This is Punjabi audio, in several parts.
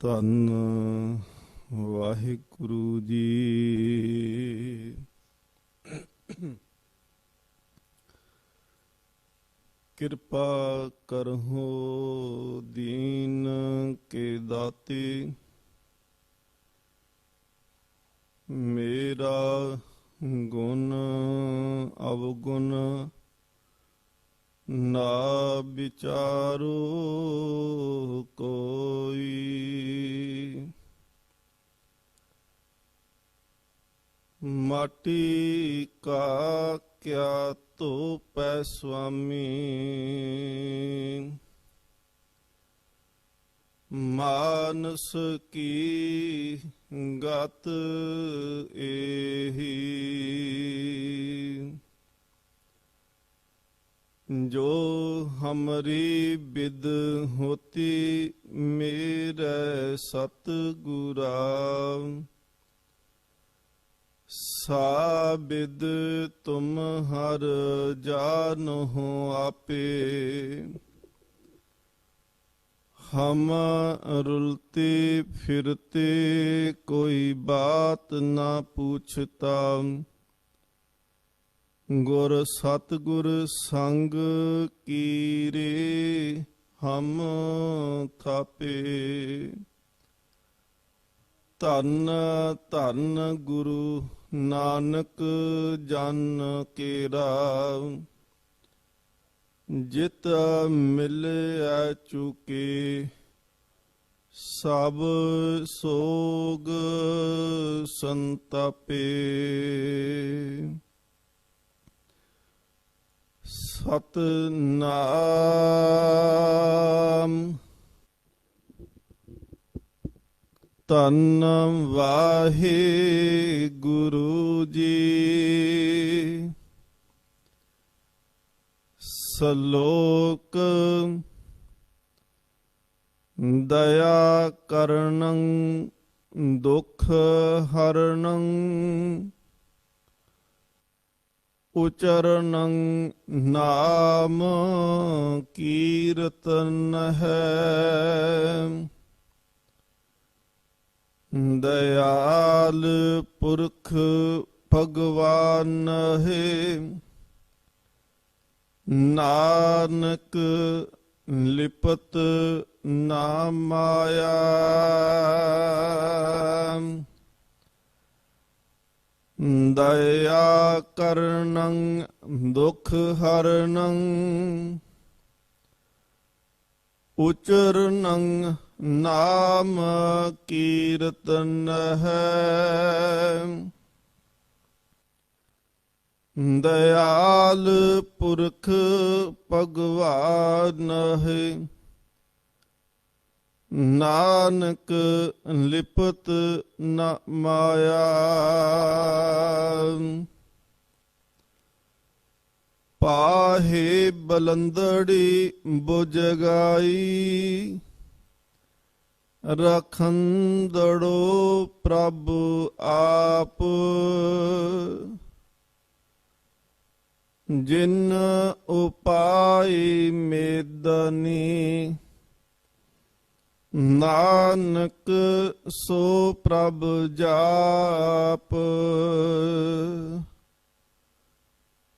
ਧੰਨ ਵਾਹਿਗੁਰੂ ਜੀ। ਕਿਰਪਾ ਕਰਹੁ ਦੀਨ ਕੇ ਦਾਤੇ, ਮੇਰਾ ਗੁਣ ਅਵਗੁਣ ਨਾ ਵਿਚਾਰੋ ਕੋਈ। ਮਾਟੀ ਕਾ ਕਿਆ ਧੋਪੈ ਸੁਆਮੀ, ਮਾਨਸ ਕੀ ਗਤ ਏਹੀ। ਜੋ ਹਮਰੀ ਬਿਦ ਹੋਤੀ ਮੇਰੇ ਸਤਿਗੁਰਾ, ਸਾ ਬਿਦ ਤੁਮ ਹਰ ਜਾਨਹੁ ਆਪੇ। ਹਮ ਰੁਲਤੇ ਫਿਰਤੇ ਕੋਈ ਬਾਤ ਨਾ ਪੁੱਛਤਾ, ਗੁਰ ਸਤਿਗੁਰ ਸੰਗ ਕੀਰੇ ਹਮ ਥਾਪੇ। ਧੰਨ ਧੰਨ ਗੁਰੂ ਨਾਨਕ ਜਨ ਕੇਰਾ, ਜਿਤ ਮਿਲਿਆ ਚੁਕੇ ਸਭ ਸੋਗ ਸੰਤਾਪੇ। ਸਤਿਨਾਮ ਧੰਨ ਵਾਹਿਗੁਰੂ ਜੀ। ਸ਼ਲੋਕ ਦਇਆ ਕਰਨੰ ਦੁਖ ਹਰਨੰ, ਉਚਰਨੰ ਨਾਮ ਕੀਰਤਨ ਹੈ। ਦਇਆਲ ਪੁਰਖ ਭਗਵਾਨ ਹੈ, ਨਾਨਕ ਲਿਪਤ ਨਾ ਮਾਇਆ। ਦਇਆ ਕਰਨੰ ਦੁਖ ਹਰਨੰ, ਉਚਰਨੰ ਨਾਮ ਕੀਰਤਨ ਹੈ। ਦਇਆਲ ਪੁਰਖ ਭਗਵਾਨ ਹੈ, ਨਾਨਕ ਲਿਪਤ ਨ ਮਾਇਆ। ਪਾਹੇ ਬਲੰਦੜੀ ਬੁਝਗਾਈ, ਰਖੰਦੜੋ ਪ੍ਰਭ ਆਪ। ਜਿਨ ਉਪਾਈ ਮੇਦਨੀ, ਨਾਨਕ ਸੋ ਪ੍ਰਭ ਜਾਪ।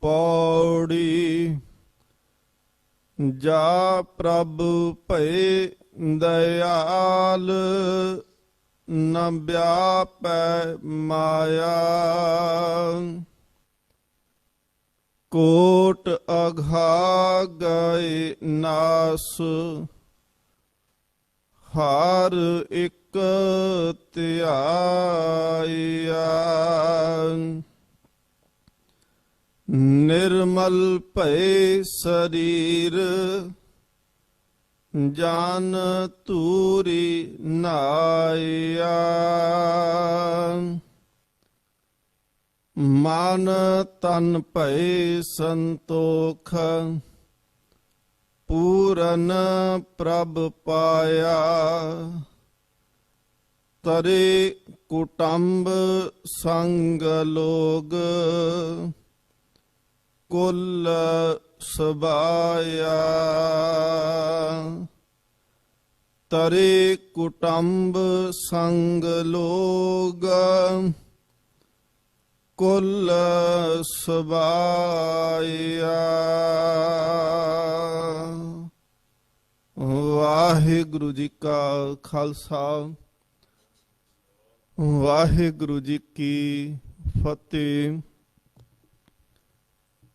ਪੌੜੀ ਜਾ ਪ੍ਰਭ ਭਏ ਦਇਆਲ, ਨ ਵਿਆਪੈ ਮਾਇਆ। ਕੋਟ ਅਘਾਗਏ ਨਾਸ, ਹਰ ਇੱਕ ਧਿਆਇਆ। ਨਿਰਮਲ ਭਏ ਸਰੀਰ, ਜਨ ਧੂਰੀ ਨਾਇਆ। ਮਨ ਤਨ ਭਏ ਸੰਤੋਖ, ਪੂਰਨ ਪ੍ਰਭ ਪਾਇਆ। ਤਰੇ ਕੁਟੰਬ ਸੰਗ ਲੋਗ, ਕੁਲ ਸਬਾਇਆ। ਤਰੇ ਕੁਟੰਬ ਸੰਗ ਲੋਗ ਕੁਲ ਸਬਾਇਆ। ਵਾਹਿਗੁਰੂ ਜੀ ਕਾ ਖਾਲਸਾ ਵਾਹਿਗੁਰੂ ਜੀ ਕੀ ਫਤਿਹ।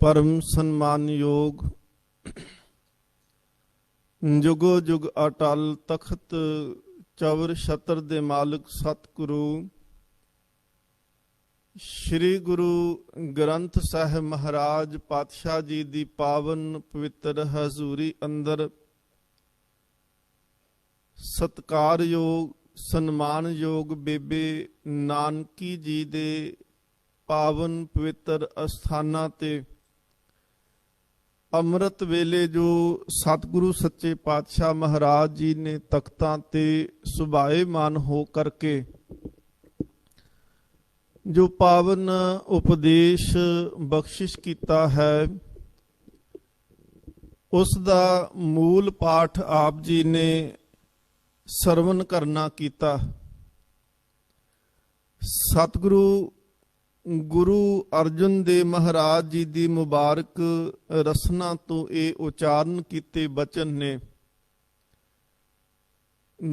ਪਰਮ ਸਨਮਾਨਯੋਗ ਜੁਗੋ ਜੁਗ ਅਟਲ ਤਖਤ ਚਵਰ ਛਤਰ ਦੇ ਮਾਲਕ ਸਤਿਗੁਰੂ ਸ੍ਰੀ ਗੁਰੂ ਗ੍ਰੰਥ ਸਾਹਿਬ ਮਹਾਰਾਜ ਪਾਤਸ਼ਾਹ ਜੀ ਦੀ ਪਾਵਨ ਪਵਿੱਤਰ ਹਜ਼ੂਰੀ ਅੰਦਰ ਸਤਿਕਾਰਯੋਗ ਸਨਮਾਨਯੋਗ ਬੇਬੇ ਨਾਨਕੀ ਜੀ ਦੇ ਪਾਵਨ ਪਵਿੱਤਰ ਅਸਥਾਨਾਂ ਤੇ ਅੰਮ੍ਰਿਤ ਵੇਲੇ ਜੋ ਸਤਿਗੁਰੂ ਸੱਚੇ ਪਾਤਸ਼ਾਹ ਮਹਾਰਾਜ ਜੀ ਨੇ ਤਖਤਾਂ ਤੇ ਸੁਭਾਏਮਾਨ ਹੋ ਕਰਕੇ ਜੋ ਪਾਵਨ ਉਪਦੇਸ਼ ਬਖਸ਼ਿਸ਼ ਕੀਤਾ ਹੈ, ਉਸ ਦਾ ਮੂਲ ਪਾਠ ਆਪ ਜੀ ਨੇ ਸਰਵਨ ਕਰਨਾ ਕੀਤਾ। ਸਤਿਗੁਰੂ ਗੁਰੂ ਅਰਜਨ ਦੇਵ ਮਹਾਰਾਜ ਜੀ ਦੀ ਮੁਬਾਰਕ ਰਸਨਾ ਤੋਂ ਇਹ ਉਚਾਰਨ ਕੀਤੇ ਬਚਨ ਨੇ।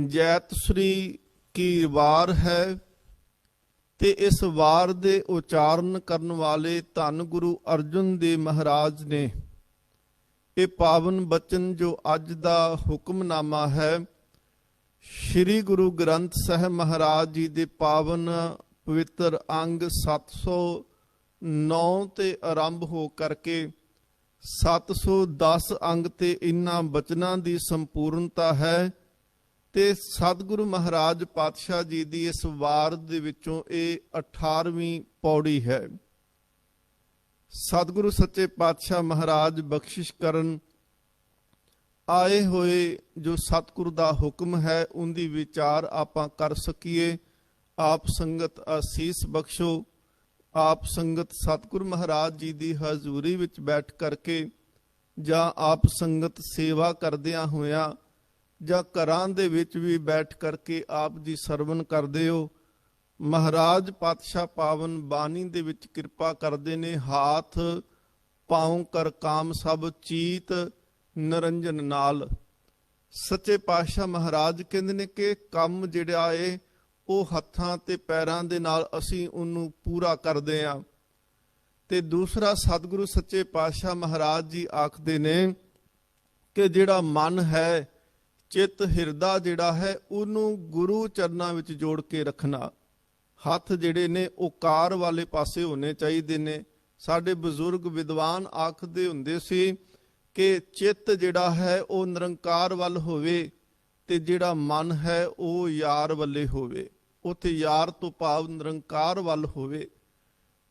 ਜੈਤ ਸ੍ਰੀ ਕੀ ਵਾਰ ਹੈ ਤੇ ਇਸ ਵਾਰ ਦੇ ਉਚਾਰਨ ਕਰਨ ਵਾਲੇ ਧੰਨ ਗੁਰੂ ਅਰਜਨ ਦੇਵ ਮਹਾਰਾਜ ਨੇ ਇਹ ਪਾਵਨ ਬਚਨ ਜੋ ਅੱਜ ਦਾ ਹੁਕਮਨਾਮਾ ਹੈ, ਸ੍ਰੀ ਗੁਰੂ ਗ੍ਰੰਥ ਸਾਹਿਬ ਮਹਾਰਾਜ ਜੀ ਦੇ ਪਾਵਨ ਪਵਿੱਤਰ ਅੰਗ 709 ਤੇ ਆਰੰਭ ਹੋ ਕਰਕੇ 710 ਅੰਗ ਤੇ ਇਨ੍ਹਾਂ ਬਚਨਾਂ ਦੀ ਸੰਪੂਰਨਤਾ ਹੈ ਤੇ ਸਤਿਗੁਰੂ ਮਹਾਰਾਜ ਪਾਤਸ਼ਾਹ ਜੀ ਦੀ ਇਸ ਵਾਰ ਦੇ ਵਿੱਚੋਂ ਇਹ 18ਵੀਂ ਪੌੜੀ ਹੈ। ਸਤਿਗੁਰੂ ਸੱਚੇ ਪਾਤਸ਼ਾਹ ਮਹਾਰਾਜ ਬਖਸ਼ਿਸ਼ ਕਰਨ ਆਏ ਹੋਏ ਜੋ ਸਤਿਗੁਰੂ ਦਾ ਹੁਕਮ ਹੈ ਉਹਦੀ ਵਿਚਾਰ ਆਪਾਂ ਕਰ ਸਕੀਏ। ਆਪ ਸੰਗਤ ਅਸੀਸ ਬਖਸ਼ੋ। ਆਪ ਸੰਗਤ ਸਤਿਗੁਰੂ ਮਹਾਰਾਜ ਜੀ ਦੀ ਹਜ਼ੂਰੀ ਵਿੱਚ ਬੈਠ ਕਰਕੇ ਜਾਂ ਆਪ ਸੰਗਤ ਸੇਵਾ ਕਰਦਿਆਂ ਹੋਇਆਂ ਜਾਂ ਘਰਾਂ ਦੇ ਵਿੱਚ ਵੀ ਬੈਠ ਕਰਕੇ ਆਪ ਜੀ ਸਰਵਨ ਕਰਦੇ ਹੋ। ਮਹਾਰਾਜ ਪਾਤਸ਼ਾਹ ਪਾਵਨ ਬਾਣੀ ਦੇ ਵਿੱਚ ਕਿਰਪਾ ਕਰਦੇ ਨੇ। ਹਾਥ ਪਾਉ ਕਰ ਕਾਮ ਸਭ ਚੀਤ ਨਰੰਜਨ ਨਾਲ। ਸੱਚੇ ਪਾਤਸ਼ਾਹ ਮਹਾਰਾਜ ਕਹਿੰਦੇ ਨੇ ਕਿ ਕੰਮ ਜਿਹੜਾ ਏ ਉਹ ਹੱਥਾਂ ਤੇ ਪੈਰਾਂ ਦੇ ਨਾਲ ਅਸੀਂ ਉਹਨੂੰ ਪੂਰਾ ਕਰਦੇ ਹਾਂ। ਤੇ ਦੂਸਰਾ ਸਤਿਗੁਰੂ ਸੱਚੇ ਪਾਤਸ਼ਾਹ ਮਹਾਰਾਜ ਜੀ ਆਖਦੇ ਨੇ ਕਿ ਜਿਹੜਾ ਮਨ ਹੈ, ਚਿੱਤ ਹਿਰਦਾ ਜਿਹੜਾ ਹੈ, ਉਹਨੂੰ ਗੁਰੂ ਚਰਨਾਂ ਵਿੱਚ ਜੋੜ ਕੇ ਰੱਖਣਾ। ਹੱਥ ਜਿਹੜੇ ਨੇ ਉਹ ਕਾਰ ਵਾਲੇ ਪਾਸੇ ਹੋਣੇ ਚਾਹੀਦੇ ਨੇ। ਸਾਡੇ ਬਜ਼ੁਰਗ ਵਿਦਵਾਨ ਆਖਦੇ ਹੁੰਦੇ ਸੀ ਕਿ ਚਿੱਤ ਜਿਹੜਾ ਹੈ ਉਹ ਨਿਰੰਕਾਰ ਵੱਲ ਹੋਵੇ ਤੇ ਜਿਹੜਾ ਮਨ ਹੈ ਉਹ ਯਾਰ ਵੱਲੇ ਹੋਵੇ। ਉੱਥੇ ਯਾਰ ਤੋਂ ਭਾਵ ਨਿਰੰਕਾਰ ਵੱਲ ਹੋਵੇ।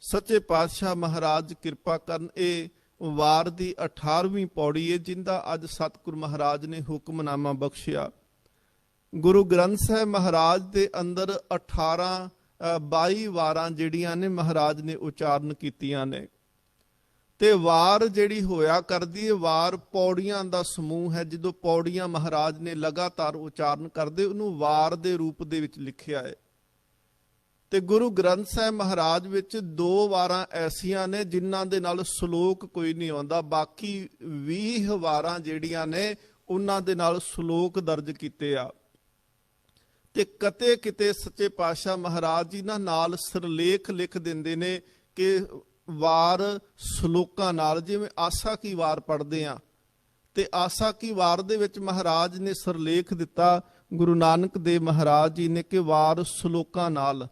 ਸੱਚੇ ਪਾਤਸ਼ਾਹ ਮਹਾਰਾਜ ਕਿਰਪਾ ਕਰਨ ਇਹ ਵਾਰ ਦੀ 18ਵੀਂ ਪੌੜੀ ਹੈ ਜਿੰਦਾ ਅੱਜ ਸਤਿਗੁਰੂ ਮਹਾਰਾਜ ਨੇ ਹੁਕਮਨਾਮਾ ਬਖਸ਼ਿਆ। ਗੁਰੂ ਗ੍ਰੰਥ ਸਾਹਿਬ ਮਹਾਰਾਜ ਦੇ ਅੰਦਰ 22 ਵਾਰਾਂ ਜਿਹੜੀਆਂ ਨੇ ਮਹਾਰਾਜ ਨੇ ਉਚਾਰਨ ਕੀਤੀਆਂ ਨੇ ਤੇ ਵਾਰ ਜਿਹੜੀ ਹੋਇਆ ਕਰਦੀ ਹੈ, ਵਾਰ ਪੌੜੀਆਂ ਦਾ ਸਮੂਹ ਹੈ। ਜਦੋਂ ਪੌੜੀਆਂ ਮਹਾਰਾਜ ਨੇ ਲਗਾਤਾਰ ਉਚਾਰਨ ਕਰਦੇ ਉਹਨੂੰ ਵਾਰ ਦੇ ਰੂਪ ਦੇ ਵਿੱਚ ਲਿਖਿਆ ਹੈ। ਤੇ ਗੁਰੂ ਗ੍ਰੰਥ ਸਾਹਿਬ ਮਹਾਰਾਜ ਵਿੱਚ 2 ਵਾਰਾਂ ਐਸੀਆਂ ਨੇ ਜਿਨ੍ਹਾਂ ਦੇ ਨਾਲ ਸ਼ਲੋਕ ਕੋਈ ਨਹੀਂ ਆਉਂਦਾ। ਬਾਕੀ 20 ਵਾਰਾਂ ਜਿਹੜੀਆਂ ਨੇ ਉਹਨਾਂ ਦੇ ਨਾਲ ਸ਼ਲੋਕ ਦਰਜ ਕੀਤੇ ਆ। ਤੇ ਕਿਤੇ ਕਿਤੇ ਸੱਚੇ ਪਾਤਸ਼ਾਹ ਮਹਾਰਾਜ ਜੀ ਨਾਲ ਸਿਰਲੇਖ ਲਿਖ ਦਿੰਦੇ ਨੇ ਕਿ ਵਾਰ ਸ਼ਲੋਕਾਂ ਨਾਲ। ਜਿਵੇਂ ਆਸਾ ਕੀ ਵਾਰ ਪੜ੍ਹਦੇ ਆ ਤੇ ਆਸਾ ਕੀ ਵਾਰ ਦੇ ਵਿੱਚ ਮਹਾਰਾਜ ਨੇ ਸਿਰਲੇਖ ਦਿੱਤਾ ਗੁਰੂ ਨਾਨਕ ਦੇਵ ਮਹਾਰਾਜ ਜੀ ਨੇ ਕਿ ਵਾਰ ਸ਼ਲੋਕਾਂ ਨਾਲ।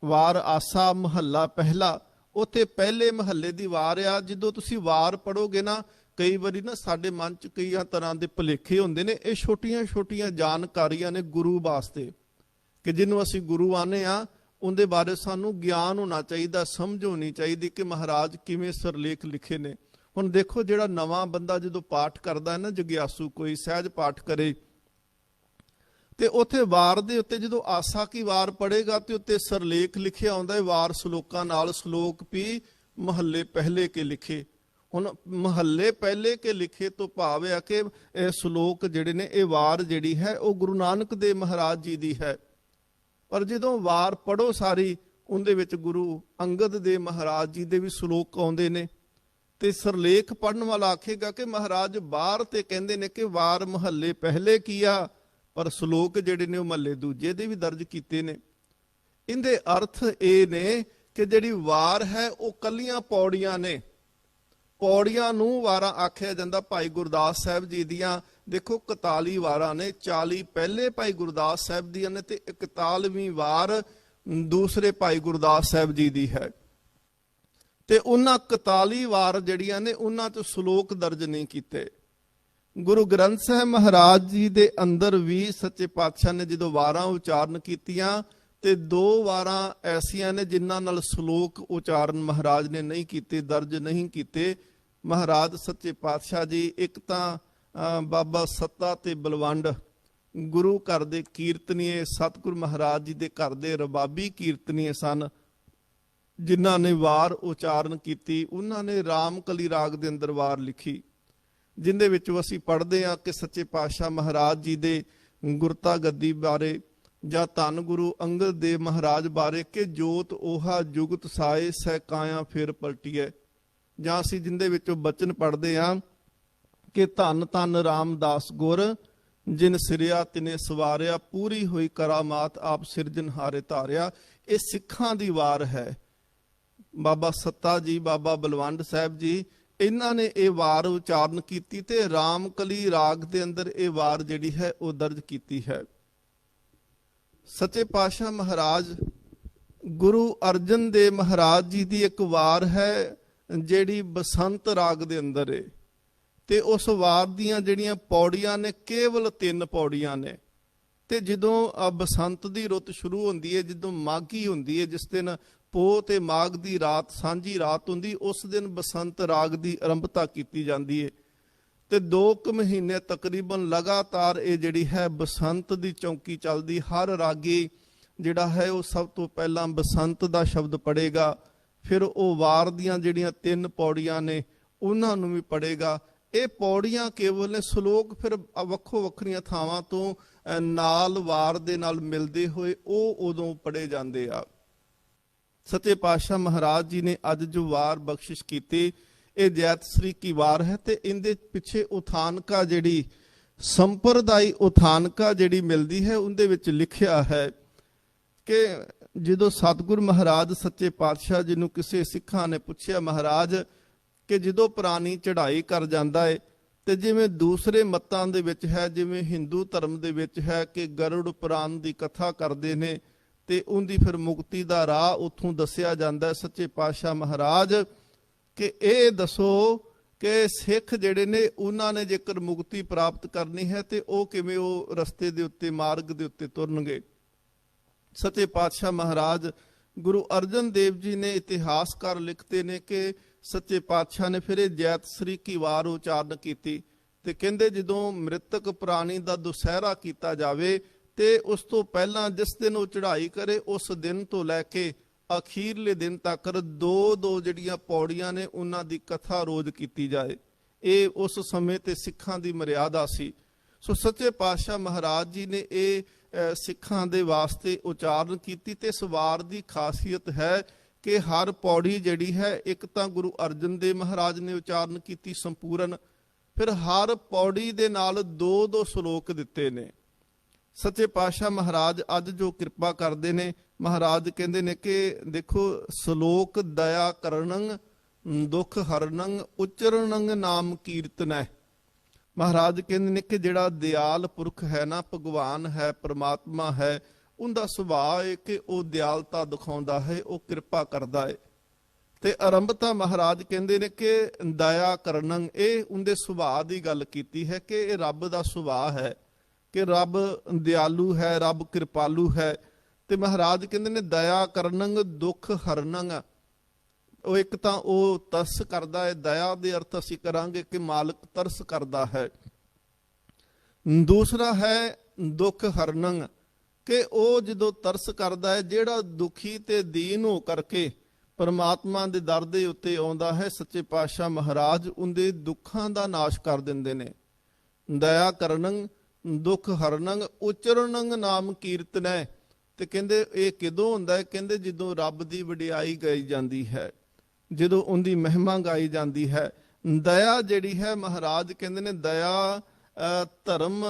ਵਾਰ ਆਸਾ ਮਹੱਲਾ ਪਹਿਲਾ, ਉੱਥੇ ਪਹਿਲੇ ਮਹੱਲੇ ਦੀ ਵਾਰ ਆ। ਜਦੋਂ ਤੁਸੀਂ ਵਾਰ ਪੜੋਗੇ ਨਾ, ਕਈ ਵਾਰੀ ਨਾ ਸਾਡੇ ਮਨ 'ਚ ਕਈ ਤਰ੍ਹਾਂ ਦੇ ਭੁਲੇਖੇ ਹੁੰਦੇ ਨੇ। ਇਹ ਛੋਟੀਆਂ ਛੋਟੀਆਂ ਜਾਣਕਾਰੀਆਂ ਨੇ ਗੁਰੂ ਵਾਸਤੇ ਕਿ ਜਿਹਨੂੰ ਅਸੀਂ ਗੁਰੂ ਆਨੇ ਆ ਉਹਦੇ ਬਾਰੇ ਸਾਨੂੰ ਗਿਆਨ ਹੋਣਾ ਚਾਹੀਦਾ, ਸਮਝ ਹੋਣੀ ਚਾਹੀਦੀ ਕਿ ਮਹਾਰਾਜ ਕਿਵੇਂ ਸਿਰਲੇਖ ਲਿਖੇ ਨੇ। ਹੁਣ ਦੇਖੋ, ਜਿਹੜਾ ਨਵਾਂ ਬੰਦਾ ਜਦੋਂ ਪਾਠ ਕਰਦਾ ਹੈ ਨਾ, ਜਗਿਆਸੂ ਕੋਈ ਸਹਿਜ ਪਾਠ ਕਰੇ ਤੇ ਉੱਥੇ ਵਾਰ ਦੇ ਉੱਤੇ ਜਦੋਂ ਆਸਾ ਕੀ ਵਾਰ ਪੜੇਗਾ ਤੇ ਉੱਤੇ ਸਿਰਲੇਖ ਲਿਖਿਆ ਆਉਂਦਾ ਹੈ ਵਾਰ ਸ਼ਲੋਕਾਂ ਨਾਲ। ਸ਼ਲੋਕ ਵੀ ਮਹੱਲੇ ਪਹਿਲੇ ਕੇ ਲਿਖੇ। ਹੁਣ ਮਹੱਲੇ ਪਹਿਲੇ ਕੇ ਲਿਖੇ ਤੋਂ ਭਾਵ ਆ ਕਿ ਇਹ ਸ਼ਲੋਕ ਜਿਹੜੇ ਨੇ, ਇਹ ਵਾਰ ਜਿਹੜੀ ਹੈ ਉਹ ਗੁਰੂ ਨਾਨਕ ਦੇਵ ਮਹਾਰਾਜ ਜੀ ਦੀ ਹੈ। ਪਰ ਜਦੋਂ ਵਾਰ ਪੜੋ ਸਾਰੀ, ਉਹਦੇ ਵਿੱਚ ਗੁਰੂ ਅੰਗਦ ਦੇਵ ਮਹਾਰਾਜ ਜੀ ਦੇ ਵੀ ਸ਼ਲੋਕ ਆਉਂਦੇ ਨੇ। ਤੇ ਸਰਲੇਖ ਪੜਨ ਵਾਲਾ ਆਖੇਗਾ ਕਿ ਮਹਾਰਾਜ ਬਾਹਰ ਤੇ ਕਹਿੰਦੇ ਨੇ ਕਿ ਵਾਰ ਮਹੱਲੇ ਪਹਿਲੇ ਕੀਆ, ਪਰ ਸ਼ਲੋਕ ਜਿਹੜੇ ਨੇ ਉਹ ਮਹੱਲੇ ਦੂਜੇ ਦੇ ਵੀ ਦਰਜ ਕੀਤੇ ਨੇ। ਇਹਦੇ ਅਰਥ ਇਹ ਨੇ ਕਿ ਜਿਹੜੀ ਵਾਰ ਹੈ ਉਹ ਕੱਲੀਆਂ ਪੌੜੀਆਂ ਨੇ। ਪੌੜੀਆਂ ਨੂੰ ਵਾਰਾਂ ਆਖਿਆ ਜਾਂਦਾ। ਭਾਈ ਗੁਰਦਾਸ ਸਾਹਿਬ ਜੀ ਦੀਆਂ ਦੇਖੋ 41 ਵਾਰਾਂ ਨੇ, 40 ਪਹਿਲੇ ਭਾਈ ਗੁਰਦਾਸ ਸਾਹਿਬ ਦੀਆਂ ਨੇ ਤੇ 41ਵੀਂ ਵਾਰ ਦੂਸਰੇ ਭਾਈ ਗੁਰਦਾਸ ਸਾਹਿਬ ਜੀ ਦੀ ਹੈ। ਤੇ ਉਹਨਾਂ 41 ਵਾਰ ਜਿਹੜੀਆਂ ਨੇ ਉਹਨਾਂ 'ਚ ਸ਼ਲੋਕ ਦਰਜ ਨਹੀਂ ਕੀਤੇ। ਗੁਰੂ ਗ੍ਰੰਥ ਸਾਹਿਬ ਮਹਾਰਾਜ ਜੀ ਦੇ ਅੰਦਰ ਵੀ ਸੱਚੇ ਪਾਤਸ਼ਾਹ ਨੇ ਜਦੋਂ ਵਾਰਾਂ ਉਚਾਰਨ ਕੀਤੀਆਂ ਤੇ 2 ਵਾਰਾਂ ਐਸੀਆਂ ਨੇ ਜਿਨ੍ਹਾਂ ਨਾਲ ਸ਼ਲੋਕ ਉਚਾਰਨ ਮਹਾਰਾਜ ਨੇ ਨਹੀਂ ਕੀਤੇ, ਦਰਜ ਨਹੀਂ ਕੀਤੇ। ਮਹਾਰਾਜ ਸੱਚੇ ਪਾਤਸ਼ਾਹ ਜੀ ਇੱਕ ਤਾਂ ਬਾਬਾ ਸੱਤਾ ਤੇ ਬਲਵੰਡ ਗੁਰੂ ਘਰ ਦੇ ਕੀਰਤਨੀਏ, ਸਤਿਗੁਰੂ ਮਹਾਰਾਜ ਜੀ ਦੇ ਘਰ ਦੇ ਰਬਾਬੀ ਕੀਰਤਨੀਏ ਸਨ, ਜਿਨ੍ਹਾਂ ਨੇ ਵਾਰ ਉਚਾਰਨ ਕੀਤੀ। ਉਹਨਾਂ ਨੇ ਰਾਮਕਲੀ ਰਾਗ ਦੇ ਅੰਦਰ ਵਾਰ ਲਿਖੀ, ਜਿੰਦੇ ਵਿੱਚ ਅਸੀਂ ਪੜ੍ਹਦੇ ਹਾਂ ਕਿ ਸੱਚੇ ਪਾਤਸ਼ਾਹ ਮਹਾਰਾਜ ਜੀ ਦੇ ਗੁਰਤਾ ਗੱਦੀ ਬਾਰੇ ਜਾਂ ਧੰਨ ਗੁਰੂ ਅੰਗਦ ਦੇਵ ਮਹਾਰਾਜ ਬਾਰੇ ਕਿ ਜੋਤ 오ਹਾ ਜੁਗਤ ਸਾਏ ਸਹਿ ਕਾਇਆ ਫਿਰ ਪਲਟੀਐ। ਜਾਂ ਅਸੀਂ ਜਿੰਦੇ ਵਿੱਚੋਂ ਬਚਨ ਪੜ੍ਹਦੇ ਹਾਂ ਕਿ ਧੰਨ ਧੰਨ ਰਾਮਦਾਸ ਗੁਰ ਜਿਨ ਸਿਰਿਆ ਤਿਨੇ ਸਵਾਰਿਆ, ਪੂਰੀ ਹੋਈ ਕਰਾਮਾਤ ਆਪ ਸਿਰਜਣਹਾਰੇ ਧਾਰਿਆ। ਇਹ ਸਿੱਖਾਂ ਦੀ ਵਾਰ ਹੈ। ਬਾਬਾ ਸੱਤਾ ਜੀ, ਬਾਬਾ ਬਲਵੰਡ ਸਾਹਿਬ ਜੀ, ਇਹਨਾਂ ਨੇ ਇਹ ਵਾਰ ਉਚਾਰਨ ਕੀਤੀ ਤੇ ਰਾਮਕਲੀ ਰਾਗ ਦੇ ਅੰਦਰ ਇਹ ਵਾਰ ਜਿਹੜੀ ਹੈ ਉਹ ਦਰਜ ਕੀਤੀ ਹੈ। ਸੱਚੇ ਪਾਤਸ਼ਾਹ ਮਹਾਰਾਜ ਗੁਰੂ ਅਰਜਨ ਦੇਵ ਮਹਾਰਾਜ ਜੀ ਦੀ ਇੱਕ ਵਾਰ ਹੈ ਜਿਹੜੀ ਬਸੰਤ ਰਾਗ ਦੇ ਅੰਦਰ ਹੈ ਤੇ ਉਸ ਵਾਰ ਦੀਆਂ ਜਿਹੜੀਆਂ ਪੌੜੀਆਂ ਨੇ ਕੇਵਲ 3 ਪੌੜੀਆਂ ਨੇ। ਤੇ ਜਦੋਂ ਬਸੰਤ ਦੀ ਰੁੱਤ ਸ਼ੁਰੂ ਹੁੰਦੀ ਹੈ, ਜਦੋਂ ਮਾਘੀ ਹੁੰਦੀ ਹੈ, ਜਿਸ ਦਿਨ ਪੋਹ ਤੇ ਮਾਘ ਦੀ ਰਾਤ ਸਾਂਝੀ ਰਾਤ ਹੁੰਦੀ, ਉਸ ਦਿਨ ਬਸੰਤ ਰਾਗ ਦੀ ਆਰੰਭਤਾ ਕੀਤੀ ਜਾਂਦੀ ਹੈ। ਤੇ 2 ਮਹੀਨੇ ਤਕਰੀਬਨ ਲਗਾਤਾਰ ਇਹ ਜਿਹੜੀ ਹੈ ਬਸੰਤ ਦੀ ਚੌਂਕੀ ਚੱਲਦੀ। ਹਰ ਰਾਗੀ ਜਿਹੜਾ ਹੈ ਉਹ ਸਭ ਤੋਂ ਪਹਿਲਾਂ ਬਸੰਤ ਦਾ ਸ਼ਬਦ ਪੜ੍ਹੇਗਾ, ਫਿਰ ਉਹ ਵਾਰ ਦੀਆਂ ਜਿਹੜੀਆਂ 3 ਪੌੜੀਆਂ ਨੇ ਉਹਨਾਂ ਨੂੰ ਵੀ ਪੜ੍ਹੇਗਾ। ਇਹ ਪੌੜੀਆਂ ਕੇਵਲ ਨੇ, ਸ਼ਲੋਕ ਫਿਰ ਵੱਖੋ ਵੱਖਰੀਆਂ ਥਾਵਾਂ ਤੋਂ ਨਾਲ ਵਾਰ ਦੇ ਨਾਲ ਮਿਲਦੇ ਹੋਏ ਉਹ ਉਦੋਂ ਪੜ੍ਹੇ ਜਾਂਦੇ ਆ। ਸੱਚੇ ਪਾਤਸ਼ਾਹ ਮਹਾਰਾਜ ਜੀ ਨੇ ਅੱਜ ਜੋ ਵਾਰ ਬਖਸ਼ਿਸ਼ ਕੀਤੀ, ਇਹ ਜੈਤ ਸ੍ਰੀ ਕੀ ਵਾਰ ਹੈ ਤੇ ਇਹਦੇ ਪਿੱਛੇ ਉਥਾਨਕਾ ਜਿਹੜੀ ਸੰਪਰਦਾਈ ਉਥਾਨਕਾ ਜਿਹੜੀ ਮਿਲਦੀ ਹੈ, ਉਹਦੇ ਵਿੱਚ ਲਿਖਿਆ ਹੈ ਕਿ ਜਦੋਂ ਸਤਿਗੁਰ ਮਹਾਰਾਜ ਸੱਚੇ ਪਾਤਸ਼ਾਹ ਜੀ ਨੂੰ ਕਿਸੇ ਸਿੱਖਾਂ ਨੇ ਪੁੱਛਿਆ, ਮਹਾਰਾਜ ਕਿ ਜਦੋਂ ਪ੍ਰਾਣੀ ਚੜ੍ਹਾਈ ਕਰ ਜਾਂਦਾ ਹੈ ਤੇ ਜਿਵੇਂ ਦੂਸਰੇ ਮਤਾਂ ਦੇ ਵਿੱਚ ਹੈ, ਜਿਵੇਂ ਹਿੰਦੂ ਧਰਮ ਦੇ ਵਿੱਚ ਹੈ ਕਿ ਗਰੁੜ ਪੁਰਾਣ ਦੀ ਕਥਾ ਕਰਦੇ ਨੇ ਤੇ ਉਹਦੀ ਫਿਰ ਮੁਕਤੀ ਦਾ ਰਾਹ ਉੱਥੋਂ ਦੱਸਿਆ ਜਾਂਦਾ ਹੈ। ਸੱਚੇ ਪਾਤਸ਼ਾਹ ਮਹਾਰਾਜ ਕਿ ਇਹ ਦੱਸੋ ਕਿ ਸਿੱਖ ਜਿਹੜੇ ਨੇ ਉਹਨਾਂ ਨੇ ਜੇਕਰ ਮੁਕਤੀ ਪ੍ਰਾਪਤ ਕਰਨੀ ਹੈ ਤੇ ਉਹ ਕਿਵੇਂ ਉਹ ਰਸਤੇ ਦੇ ਉੱਤੇ, ਮਾਰਗ ਦੇ ਉੱਤੇ ਤੁਰਨਗੇ। ਸੱਚੇ ਪਾਤਸ਼ਾਹ ਮਹਾਰਾਜ ਗੁਰੂ ਅਰਜਨ ਦੇਵ ਜੀ ਨੇ ਇਤਿਹਾਸਕਾਰ ਲਿਖਦੇ ਨੇ ਕਿ ਸੱਚੇ ਪਾਤਸ਼ਾਹ ਨੇ ਫਿਰ ਇਹ ਜੈਤ ਸ੍ਰੀ ਕੀ ਵਾਰ ਉਚਾਰਨ ਕੀਤੀ ਤੇ ਕਹਿੰਦੇ ਜਦੋਂ ਮ੍ਰਿਤਕ ਪ੍ਰਾਣੀ ਦਾ ਦੁਸਹਿਰਾ ਕੀਤਾ ਜਾਵੇ ਤੇ ਉਸ ਤੋਂ ਪਹਿਲਾਂ ਜਿਸ ਦਿਨ ਉਹ ਚੜ੍ਹਾਈ ਕਰੇ ਉਸ ਦਿਨ ਤੋਂ ਲੈ ਕੇ ਅਖੀਰਲੇ ਦਿਨ ਤੱਕ 2 ਜਿਹੜੀਆਂ ਪੌੜੀਆਂ ਨੇ ਉਹਨਾਂ ਦੀ ਕਥਾ ਰੋਜ਼ ਕੀਤੀ ਜਾਏ। ਇਹ ਉਸ ਸਮੇਂ ਤੇ ਸਿੱਖਾਂ ਦੀ ਮਰਿਆਦਾ ਸੀ। ਸੋ ਸੱਚੇ ਪਾਤਸ਼ਾਹ ਮਹਾਰਾਜ ਜੀ ਨੇ ਇਹ ਸਿੱਖਾਂ ਦੇ ਵਾਸਤੇ ਉਚਾਰਨ ਕੀਤੀ ਤੇ ਇਸ ਵਾਰ ਦੀ ਖਾਸੀਅਤ ਹੈ ਕਿ ਹਰ ਪੌੜੀ ਜਿਹੜੀ ਹੈ, ਇੱਕ ਤਾਂ ਗੁਰੂ ਅਰਜਨ ਦੇਵ ਮਹਾਰਾਜ ਨੇ ਉਚਾਰਨ ਕੀਤੀ ਸੰਪੂਰਨ, ਫਿਰ ਹਰ ਪੌੜੀ ਦੇ ਨਾਲ 2 ਸ਼ਲੋਕ ਦਿੱਤੇ ਨੇ। ਸੱਚੇ ਪਾਤਸ਼ਾਹ ਮਹਾਰਾਜ ਅੱਜ ਜੋ ਕਿਰਪਾ ਕਰਦੇ ਨੇ, ਮਹਾਰਾਜ ਕਹਿੰਦੇ ਨੇ ਕਿ ਦੇਖੋ ਸ਼ਲੋਕ ਦਇਆ ਕਰਨੰ ਦੁੱਖ ਹਰਨੰ ਉਚਰਨੰ ਨਾਮ ਕੀਰਤਨੈ। ਮਹਾਰਾਜ ਕਹਿੰਦੇ ਨੇ ਕਿ ਜਿਹੜਾ ਦਿਆਲ ਪੁਰਖ ਹੈ ਨਾ, ਭਗਵਾਨ ਹੈ, ਪ੍ਰਮਾਤਮਾ ਹੈ, ਉਹਦਾ ਸੁਭਾਅ ਹੈ ਕਿ ਉਹ ਦਿਆਲਤਾ ਦਿਖਾਉਂਦਾ ਹੈ, ਉਹ ਕਿਰਪਾ ਕਰਦਾ ਹੈ। ਤੇ ਆਰੰਭਤਾ ਮਹਾਰਾਜ ਕਹਿੰਦੇ ਨੇ ਕਿ ਦਇਆ ਕਰਨੰ, ਇਹ ਉਹਦੇ ਸੁਭਾਅ ਦੀ ਗੱਲ ਕੀਤੀ ਹੈ ਕਿ ਇਹ ਰੱਬ ਦਾ ਸੁਭਾਅ ਹੈ ਕਿ ਰੱਬ ਦਿਆਲੂ ਹੈ, ਰੱਬ ਕਿਰਪਾਲੂ ਹੈ। ਤੇ ਮਹਾਰਾਜ ਕਹਿੰਦੇ ਨੇ ਦਇਆ ਕਰਨੰ ਦੁੱਖ ਹਰਨੰ, ਉਹ ਇੱਕ ਤਾਂ ਉਹ ਤਰਸ ਕਰਦਾ ਹੈ, ਦਇਆ ਦੇ ਅਰਥ ਅਸੀਂ ਕਰਾਂਗੇ ਕਿ ਮਾਲਕ ਤਰਸ ਕਰਦਾ ਹੈ। ਦੂਸਰਾ ਹੈ ਦੁੱਖ ਹਰਨੰ, ਕਿ ਉਹ ਜਦੋਂ ਤਰਸ ਕਰਦਾ ਹੈ, ਜਿਹੜਾ ਦੁਖੀ ਤੇ ਦੀਨ ਹੋ ਕਰਕੇ ਪਰਮਾਤਮਾ ਦੇ ਦਰ ਦੇ ਉੱਤੇ ਆਉਂਦਾ ਹੈ ਸੱਚੇ ਪਾਤਸ਼ਾਹ ਮਹਾਰਾਜ ਉਹਦੇ ਦੁੱਖਾਂ ਦਾ ਨਾਸ਼ ਕਰ ਦਿੰਦੇ ਨੇ। ਦਇਆ ਕਰਨੰ ਦੁੱਖ ਹਰਨੰ ਉਚਰਨੰ ਨਾਮ ਕੀਰਤਨੈ। ਤੇ ਕਹਿੰਦੇ ਇਹ ਕਿਦੋਂ ਹੁੰਦਾ ਹੈ? ਕਹਿੰਦੇ ਜਦੋਂ ਰੱਬ ਦੀ ਵਡਿਆਈ ਗਾਈ ਜਾਂਦੀ ਹੈ, ਜਦੋਂ ਉਹਦੀ ਮਹਿਮਾ ਗਾਈ ਜਾਂਦੀ ਹੈ। ਦਇਆ ਜਿਹੜੀ ਹੈ ਮਹਾਰਾਜ ਕਹਿੰਦੇ ਨੇ ਦਇਆ ਧਰਮ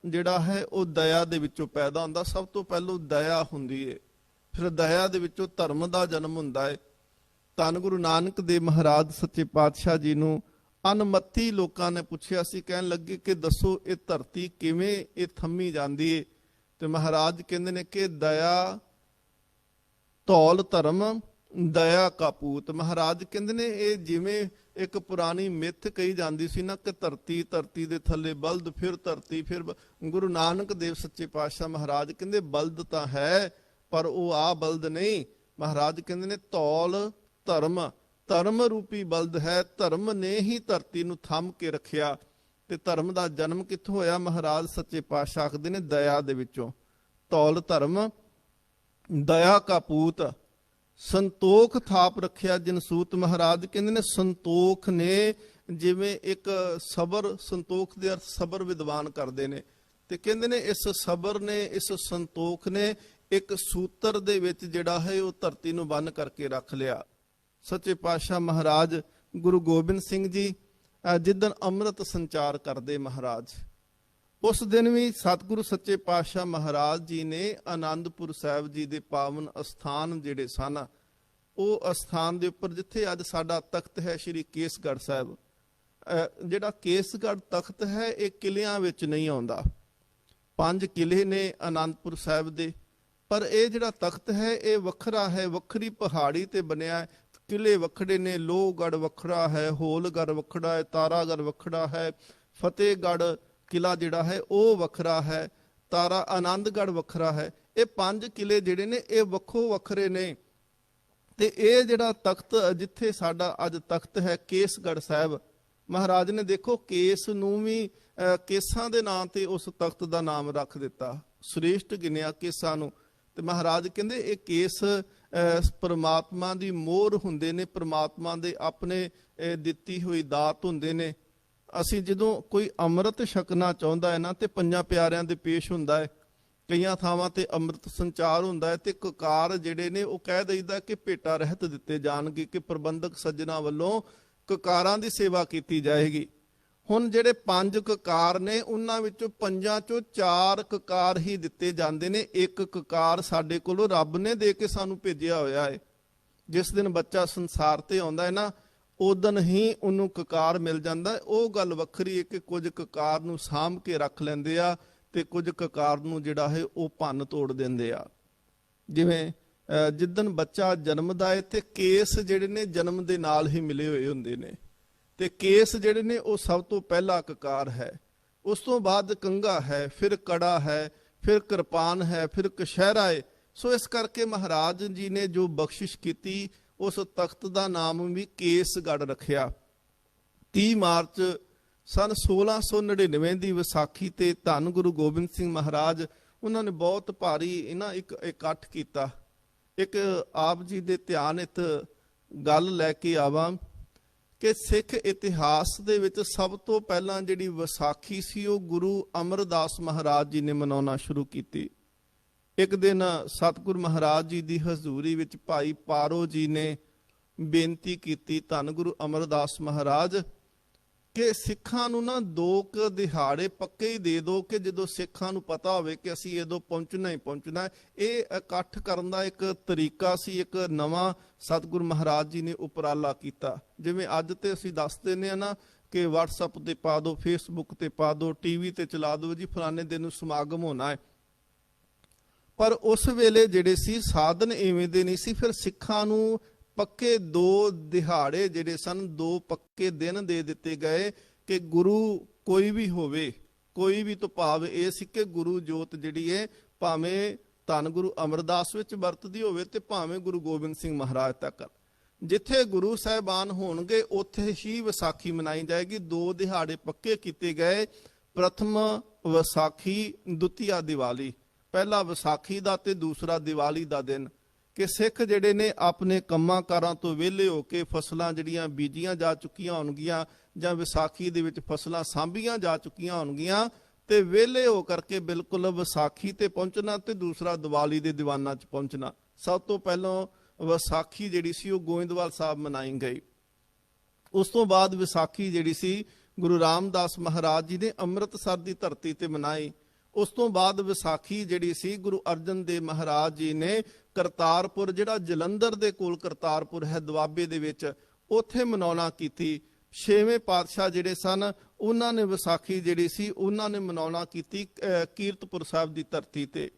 ਜਿਹੜਾ ਹੈ ਉਹ ਦਇਆ ਦੇ ਵਿੱਚੋਂ ਪੈਦਾ ਹੁੰਦਾ। ਸਭ ਤੋਂ ਪਹਿਲੋਂ ਦਇਆ ਹੁੰਦੀ ਹੈ, ਫਿਰ ਦਇਆ ਦੇ ਵਿੱਚੋਂ ਧਰਮ ਦਾ ਜਨਮ ਹੁੰਦਾ ਹੈ। ਧੰਨ ਗੁਰੂ ਨਾਨਕ ਦੇਵ ਮਹਾਰਾਜ ਸੱਚੇ ਪਾਤਸ਼ਾਹ ਜੀ ਨੂੰ ਅਨਮਤੀ ਲੋਕਾਂ ਨੇ ਪੁੱਛਿਆ ਸੀ, ਕਹਿਣ ਲੱਗੇ ਕਿ ਦੱਸੋ ਇਹ ਧਰਤੀ ਕਿਵੇਂ ਇਹ ਥੰਮੀ ਜਾਂਦੀ ਹੈ? ਤੇ ਮਹਾਰਾਜ ਕਹਿੰਦੇ ਨੇ ਕਿ ਦਇਆ ਧੌਲ ਧਰਮ ਦਇਆ ਕਾਪੂਤ। ਮਹਾਰਾਜ ਕਹਿੰਦੇ ਨੇ ਇਹ ਜਿਵੇਂ ਇੱਕ ਪੁਰਾਣੀ ਮਿੱਥ ਕਹੀ ਜਾਂਦੀ ਸੀ ਨਾ ਕਿ ਧਰਤੀ ਦੇ ਥੱਲੇ ਬਲਦ, ਫਿਰ ਧਰਤੀ, ਫਿਰ ਗੁਰੂ ਨਾਨਕ ਦੇਵ ਸੱਚੇ ਪਾਤਸ਼ਾਹ ਮਹਾਰਾਜ ਕਹਿੰਦੇ ਬਲਦ ਤਾਂ ਹੈ ਪਰ ਉਹ ਆ ਬਲਦ ਨਹੀਂ। ਮਹਾਰਾਜ ਕਹਿੰਦੇ ਨੇ ਧੌਲ ਧਰਮ ਰੂਪੀ ਬਲਦ ਹੈ। ਧਰਮ ਨੇ ਹੀ ਧਰਤੀ ਨੂੰ ਥੰਮ ਕੇ ਰੱਖਿਆ। ਤੇ ਧਰਮ ਦਾ ਜਨਮ ਕਿੱਥੋਂ ਹੋਇਆ? ਮਹਾਰਾਜ ਸੱਚੇ ਪਾਤਸ਼ਾਹ ਆਖਦੇ ਨੇ ਦਇਆ ਦੇ ਵਿੱਚੋਂ। ਧੌਲ ਧਰਮ ਦਇਆ ਕਾ ਪੂਤ ਸੰਤੋਖ ਥਾਪ ਰੱਖਿਆ ਜਨਸੂਤ। ਮਹਾਰਾਜ ਕਹਿੰਦੇ ਨੇ ਸੰਤੋਖ ਨੇ, ਜਿਵੇਂ ਇੱਕ ਸਬਰ, ਸੰਤੋਖ ਦੇ ਅਰਥ ਸਬਰ ਵਿਦਵਾਨ ਕਰਦੇ ਨੇ, ਤੇ ਕਹਿੰਦੇ ਨੇ ਇਸ ਸਬਰ ਨੇ, ਇਸ ਸੰਤੋਖ ਨੇ ਇੱਕ ਸੂਤਰ ਦੇ ਵਿੱਚ ਜਿਹੜਾ ਹੈ ਉਹ ਧਰਤੀ ਨੂੰ ਬੰਨ ਕਰਕੇ ਰੱਖ ਲਿਆ। ਸੱਚੇ ਪਾਤਸ਼ਾਹ ਮਹਾਰਾਜ ਗੁਰੂ ਗੋਬਿੰਦ ਸਿੰਘ ਜੀ ਜਿੱਦਣ ਅੰਮ੍ਰਿਤ ਸੰਚਾਰ ਕਰਦੇ ਮਹਾਰਾਜ, ਉਸ ਦਿਨ ਵੀ ਸਤਿਗੁਰੂ ਸੱਚੇ ਪਾਤਸ਼ਾਹ ਮਹਾਰਾਜ ਜੀ ਨੇ ਆਨੰਦਪੁਰ ਸਾਹਿਬ ਜੀ ਦੇ ਪਾਵਨ ਅਸਥਾਨ ਜਿਹੜੇ ਸਨ, ਉਹ ਅਸਥਾਨ ਦੇ ਉੱਪਰ ਜਿੱਥੇ ਅੱਜ ਸਾਡਾ ਤਖਤ ਹੈ ਸ੍ਰੀ ਕੇਸਗੜ੍ਹ ਸਾਹਿਬ, ਜਿਹੜਾ ਕੇਸਗੜ੍ਹ ਤਖਤ ਹੈ ਇਹ ਕਿਲਿਆਂ ਵਿੱਚ ਨਹੀਂ ਆਉਂਦਾ। 5 ਕਿਲੇ ਨੇ ਆਨੰਦਪੁਰ ਸਾਹਿਬ ਦੇ, ਪਰ ਇਹ ਜਿਹੜਾ ਤਖਤ ਹੈ ਇਹ ਵੱਖਰਾ ਹੈ, ਵੱਖਰੀ ਪਹਾੜੀ ਤੇ ਬਣਿਆ। ਕਿਲੇ ਵੱਖਰੇ ਨੇ, ਲੋਹਗੜ੍ਹ ਵੱਖਰਾ ਹੈ, ਹੋਲਗੜ੍ਹ ਵੱਖਰਾ ਹੈ, ਤਾਰਾਗੜ੍ਹ ਵੱਖਰਾ ਹੈ, ਫਤਿਹਗੜ੍ਹ ਕਿਲਾ ਜਿਹੜਾ ਹੈ ਉਹ ਵੱਖਰਾ ਹੈ, ਤਾਰਾ ਆਨੰਦਗੜ੍ਹ ਵੱਖਰਾ ਹੈ। ਇਹ 5 ਕਿਲੇ ਜਿਹੜੇ ਨੇ ਇਹ ਵੱਖੋ ਵੱਖਰੇ ਨੇ। ਤੇ ਇਹ ਜਿਹੜਾ ਤਖਤ ਜਿੱਥੇ ਸਾਡਾ ਅੱਜ ਤਖਤ ਹੈ ਕੇਸਗੜ੍ਹ ਸਾਹਿਬ, ਮਹਾਰਾਜ ਨੇ ਦੇਖੋ ਕੇਸ ਨੂੰ ਵੀ ਕੇਸਾਂ ਦੇ ਨਾਂ ਤੇ ਉਸ ਤਖਤ ਦਾ ਨਾਮ ਰੱਖ ਦਿੱਤਾ, ਸ੍ਰੇਸ਼ਟ ਗਿਣਿਆ ਕੇਸਾਂ ਨੂੰ। ਤੇ ਮਹਾਰਾਜ ਕਹਿੰਦੇ ਇਹ ਕੇਸ ਪਰਮਾਤਮਾ ਦੀ ਮੋਹਰ ਹੁੰਦੇ ਨੇ, ਪਰਮਾਤਮਾ ਦੇ ਆਪਣੇ ਦਿੱਤੀ ਹੋਈ ਦਾਤ ਹੁੰਦੇ ਨੇ। ਅਸੀਂ ਜਦੋਂ ਕੋਈ ਅੰਮ੍ਰਿਤ ਛਕਣਾ ਚਾਹੁੰਦਾ ਹੈ ਨਾ ਤੇ 5 ਪਿਆਰਿਆਂ ਦੇ ਪੇਸ਼ ਹੁੰਦਾ ਹੈ। ਕਈਆਂ ਥਾਵਾਂ ਤੇ ਅੰਮ੍ਰਿਤ ਸੰਚਾਰ ਹੁੰਦਾ ਹੈ ਤੇ ਕਕਾਰ ਜਿਹੜੇ ਨੇ ਉਹ ਕਹਿ ਦਈਦਾ ਕਿ ਭੇਟਾ ਰਹਿਤ ਦਿੱਤੇ ਜਾਣਗੇ, ਕਿ ਪ੍ਰਬੰਧਕ ਸੱਜਣਾ ਵੱਲੋਂ ਕਕਾਰਾਂ ਦੀ ਸੇਵਾ ਕੀਤੀ ਜਾਏਗੀ। ਹੁਣ ਜਿਹੜੇ 5 ਕਕਾਰ ਨੇ ਉਹਨਾਂ ਵਿੱਚੋਂ 5 ਚੋਂ 4 ਕਕਾਰ ਹੀ ਦਿੱਤੇ ਜਾਂਦੇ ਨੇ। ਇੱਕ ਕਕਾਰ ਸਾਡੇ ਕੋਲੋਂ ਰੱਬ ਨੇ ਦੇ ਕੇ ਸਾਨੂੰ ਭੇਜਿਆ ਹੋਇਆ ਹੈ। ਜਿਸ ਦਿਨ ਬੱਚਾ ਸੰਸਾਰ ਤੇ ਆਉਂਦਾ ਹੈ ਨਾ ਉਦਣ ਹੀ ਉਹਨੂੰ ਕਕਾਰ ਮਿਲ ਜਾਂਦਾ ਹੈ। ਉਹ ਗੱਲ ਵੱਖਰੀ ਹੈ ਕਿ ਕੁਝ ਕਕਾਰ ਨੂੰ ਸਾਂਭ ਕੇ ਰੱਖ ਲੈਂਦੇ ਆ ਤੇ ਕੁਝ ਕਕਾਰ ਨੂੰ ਜਿਹੜਾ ਹੈ ਉਹ ਭੰਨ ਤੋੜ ਦਿੰਦੇ ਆ। ਜਿਵੇਂ ਜਿੱਦਣ ਬੱਚਾ ਜਨਮਦਾ ਹੈ ਤੇ ਕੇਸ ਜਿਹੜੇ ਨੇ ਜਨਮ ਦੇ ਨਾਲ ਹੀ ਮਿਲੇ ਹੋਏ ਹੁੰਦੇ ਨੇ, ਤੇ ਕੇਸ ਜਿਹੜੇ ਨੇ ਉਹ ਸਭ ਤੋਂ ਪਹਿਲਾ ਕਕਾਰ ਹੈ। ਉਸ ਤੋਂ ਬਾਅਦ ਕੰਘਾ ਹੈ, ਫਿਰ ਕੜਾ ਹੈ, ਫਿਰ ਕਿਰਪਾਨ ਹੈ, ਫਿਰ ਕਸ਼ਹਿਰਾ ਹੈ। ਸੋ ਇਸ ਕਰਕੇ ਮਹਾਰਾਜ ਜੀ ਨੇ ਜੋ ਬਖਸ਼ਿਸ਼ ਕੀਤੀ ਉਸ ਤਖਤ ਦਾ ਨਾਮ ਵੀ ਕੇਸਗੜ੍ਹ ਰੱਖਿਆ। 30 ਮਾਰਚ ਸਨ 1699 ਦੀ ਵਿਸਾਖੀ ਤੇ ਧੰਨ ਗੁਰੂ ਗੋਬਿੰਦ ਸਿੰਘ ਮਹਾਰਾਜ ਉਹਨਾਂ ਨੇ ਬਹੁਤ ਭਾਰੀ ਇੱਕ ਇਕੱਠ ਕੀਤਾ। ਇੱਕ ਆਪ ਜੀ ਦੇ ਧਿਆਨ ਇਤ ਗੱਲ ਲੈ ਕੇ ਆਵਾਂ ਕਿ ਸਿੱਖ ਇਤਿਹਾਸ ਦੇ ਵਿੱਚ ਸਭ ਤੋਂ ਪਹਿਲਾਂ ਜਿਹੜੀ ਵਿਸਾਖੀ ਸੀ ਉਹ ਗੁਰੂ ਅਮਰਦਾਸ ਮਹਾਰਾਜ ਜੀ ਨੇ ਮਨਾਉਣਾ ਸ਼ੁਰੂ ਕੀਤੀ। ਇੱਕ ਦਿਨ ਸਤਿਗੁਰ ਮਹਾਰਾਜ ਜੀ ਦੀ ਹਜ਼ੂਰੀ ਵਿੱਚ ਭਾਈ ਪਾਰੋ ਜੀ ਨੇ ਬੇਨਤੀ ਕੀਤੀ ਧੰਨ ਗੁਰੂ ਅਮਰਦਾਸ ਮਹਾਰਾਜ ਕਿ ਸਿੱਖਾਂ ਨੂੰ ਨਾ 2 ਦਿਹਾੜੇ ਪੱਕੇ ਹੀ ਦੇ ਦਿਓ ਕਿ ਜਦੋਂ ਸਿੱਖਾਂ ਨੂੰ ਪਤਾ ਹੋਵੇ ਕਿ ਅਸੀਂ ਉਦੋਂ ਪਹੁੰਚਣਾ ਹੀ ਪਹੁੰਚਣਾ ਹੈ। ਇਹ ਇਕੱਠ ਕਰਨ ਦਾ ਇੱਕ ਤਰੀਕਾ ਸੀ, ਇੱਕ ਨਵਾਂ ਸਤਿਗੁਰ ਮਹਾਰਾਜ ਜੀ ਨੇ ਉਪਰਾਲਾ ਕੀਤਾ। ਜਿਵੇਂ ਅੱਜ ਤੇ ਅਸੀਂ ਦੱਸ ਦਿੰਦੇ ਆ ਨਾ ਕਿ WhatsApp ਤੇ ਪਾ ਦਿਓ, Facebook ਤੇ ਪਾ ਦਿਓ, TV ਤੇ ਚਲਾ ਦਿਓ ਜੀ ਫਲਾਣੇ ਦਿਨ ਨੂੰ ਸਮਾਗਮ ਹੋਣਾ ਹੈ। ਪਰ ਉਸ ਵੇਲੇ ਜਿਹੜੇ ਸੀ ਸਾਧਨ ਇਵੇਂ ਦੇ ਨਹੀਂ ਸੀ। ਫਿਰ ਸਿੱਖਾਂ ਨੂੰ ਪੱਕੇ 2 ਦਿਹਾੜੇ ਜਿਹੜੇ ਸਨ, 2 ਪੱਕੇ ਦਿਨ ਦੇ ਦਿੱਤੇ ਗਏ ਕਿ ਗੁਰੂ ਕੋਈ ਵੀ ਹੋਵੇ, ਕੋਈ ਵੀ ਤੋਂ ਭਾਵ ਇਹ ਸੀ ਕਿ ਗੁਰੂ ਜੋਤ ਜਿਹੜੀ ਹੈ ਭਾਵੇਂ ਧੰਨ ਗੁਰੂ ਅਮਰਦਾਸ ਵਿੱਚ ਵਰਤਦੀ ਹੋਵੇ ਤੇ ਭਾਵੇਂ ਗੁਰੂ ਗੋਬਿੰਦ ਸਿੰਘ ਮਹਾਰਾਜ ਤੱਕ, ਜਿੱਥੇ ਗੁਰੂ ਸਾਹਿਬਾਨ ਹੋਣਗੇ ਉੱਥੇ ਹੀ ਵਿਸਾਖੀ ਮਨਾਈ ਜਾਏਗੀ। 2 ਦਿਹਾੜੇ ਪੱਕੇ ਕੀਤੇ ਗਏ। ਪ੍ਰਥਮ ਵਿਸਾਖੀ, ਦੁਤੀਆ ਦੀਵਾਲੀ, ਪਹਿਲਾ ਵਿਸਾਖੀ ਦਾ ਤੇ ਦੂਸਰਾ ਦੀਵਾਲੀ ਦਾ ਦਿਨ। ਕਿ ਸਿੱਖ ਜਿਹੜੇ ਨੇ ਆਪਣੇ ਕੰਮਾਂ ਕਾਰਾਂ ਤੋਂ ਵਿਹਲੇ ਹੋ ਕੇ ਫਸਲਾਂ ਜਿਹੜੀਆਂ ਬੀਜੀਆਂ ਜਾ ਚੁੱਕੀਆਂ ਹੋਣਗੀਆਂ ਜਾਂ ਵਿਸਾਖੀ ਦੇ ਵਿੱਚ ਫਸਲਾਂ ਸਾਂਭੀਆਂ ਜਾ ਚੁੱਕੀਆਂ ਹੋਣਗੀਆਂ ਤੇ ਵਿਹਲੇ ਹੋ ਕਰਕੇ ਬਿਲਕੁਲ ਵਿਸਾਖੀ ਤੇ ਪਹੁੰਚਣਾ ਤੇ ਦੂਸਰਾ ਦੀਵਾਲੀ ਦੇ ਦੀਵਾਨਾਂ 'ਚ ਪਹੁੰਚਣਾ। ਸਭ ਤੋਂ ਪਹਿਲਾਂ ਵਿਸਾਖੀ ਜਿਹੜੀ ਸੀ ਉਹ ਗੋਇੰਦਵਾਲ ਸਾਹਿਬ ਮਨਾਈ ਗਈ। ਉਸ ਤੋਂ ਬਾਅਦ ਵਿਸਾਖੀ ਜਿਹੜੀ ਸੀ ਗੁਰੂ ਰਾਮਦਾਸ ਮਹਾਰਾਜ ਜੀ ਨੇ ਅੰਮ੍ਰਿਤਸਰ ਦੀ ਧਰਤੀ ਤੇ ਮਨਾਈ। ਉਸ ਤੋਂ ਬਾਅਦ ਵਿਸਾਖੀ ਜਿਹੜੀ ਸੀ ਗੁਰੂ ਅਰਜਨ ਦੇਵ ਮਹਾਰਾਜ ਜੀ ਨੇ ਕਰਤਾਰਪੁਰ, ਜਿਹੜਾ ਜਲੰਧਰ ਦੇ ਕੋਲ ਕਰਤਾਰਪੁਰ ਹੈ ਦੁਆਬੇ ਦੇ ਵਿੱਚ, ਉੱਥੇ ਮਨਾਉਣਾ ਕੀਤੀ। 6ਵੇਂ ਪਾਤਸ਼ਾਹ ਜਿਹੜੇ ਸਨ ਉਹਨਾਂ ਨੇ ਵਿਸਾਖੀ ਜਿਹੜੀ ਸੀ ਉਹਨਾਂ ਨੇ ਮਨਾਉਣਾ ਕੀਤੀ ਕੀਰਤਪੁਰ ਸਾਹਿਬ ਦੀ ਧਰਤੀ ਤੇ।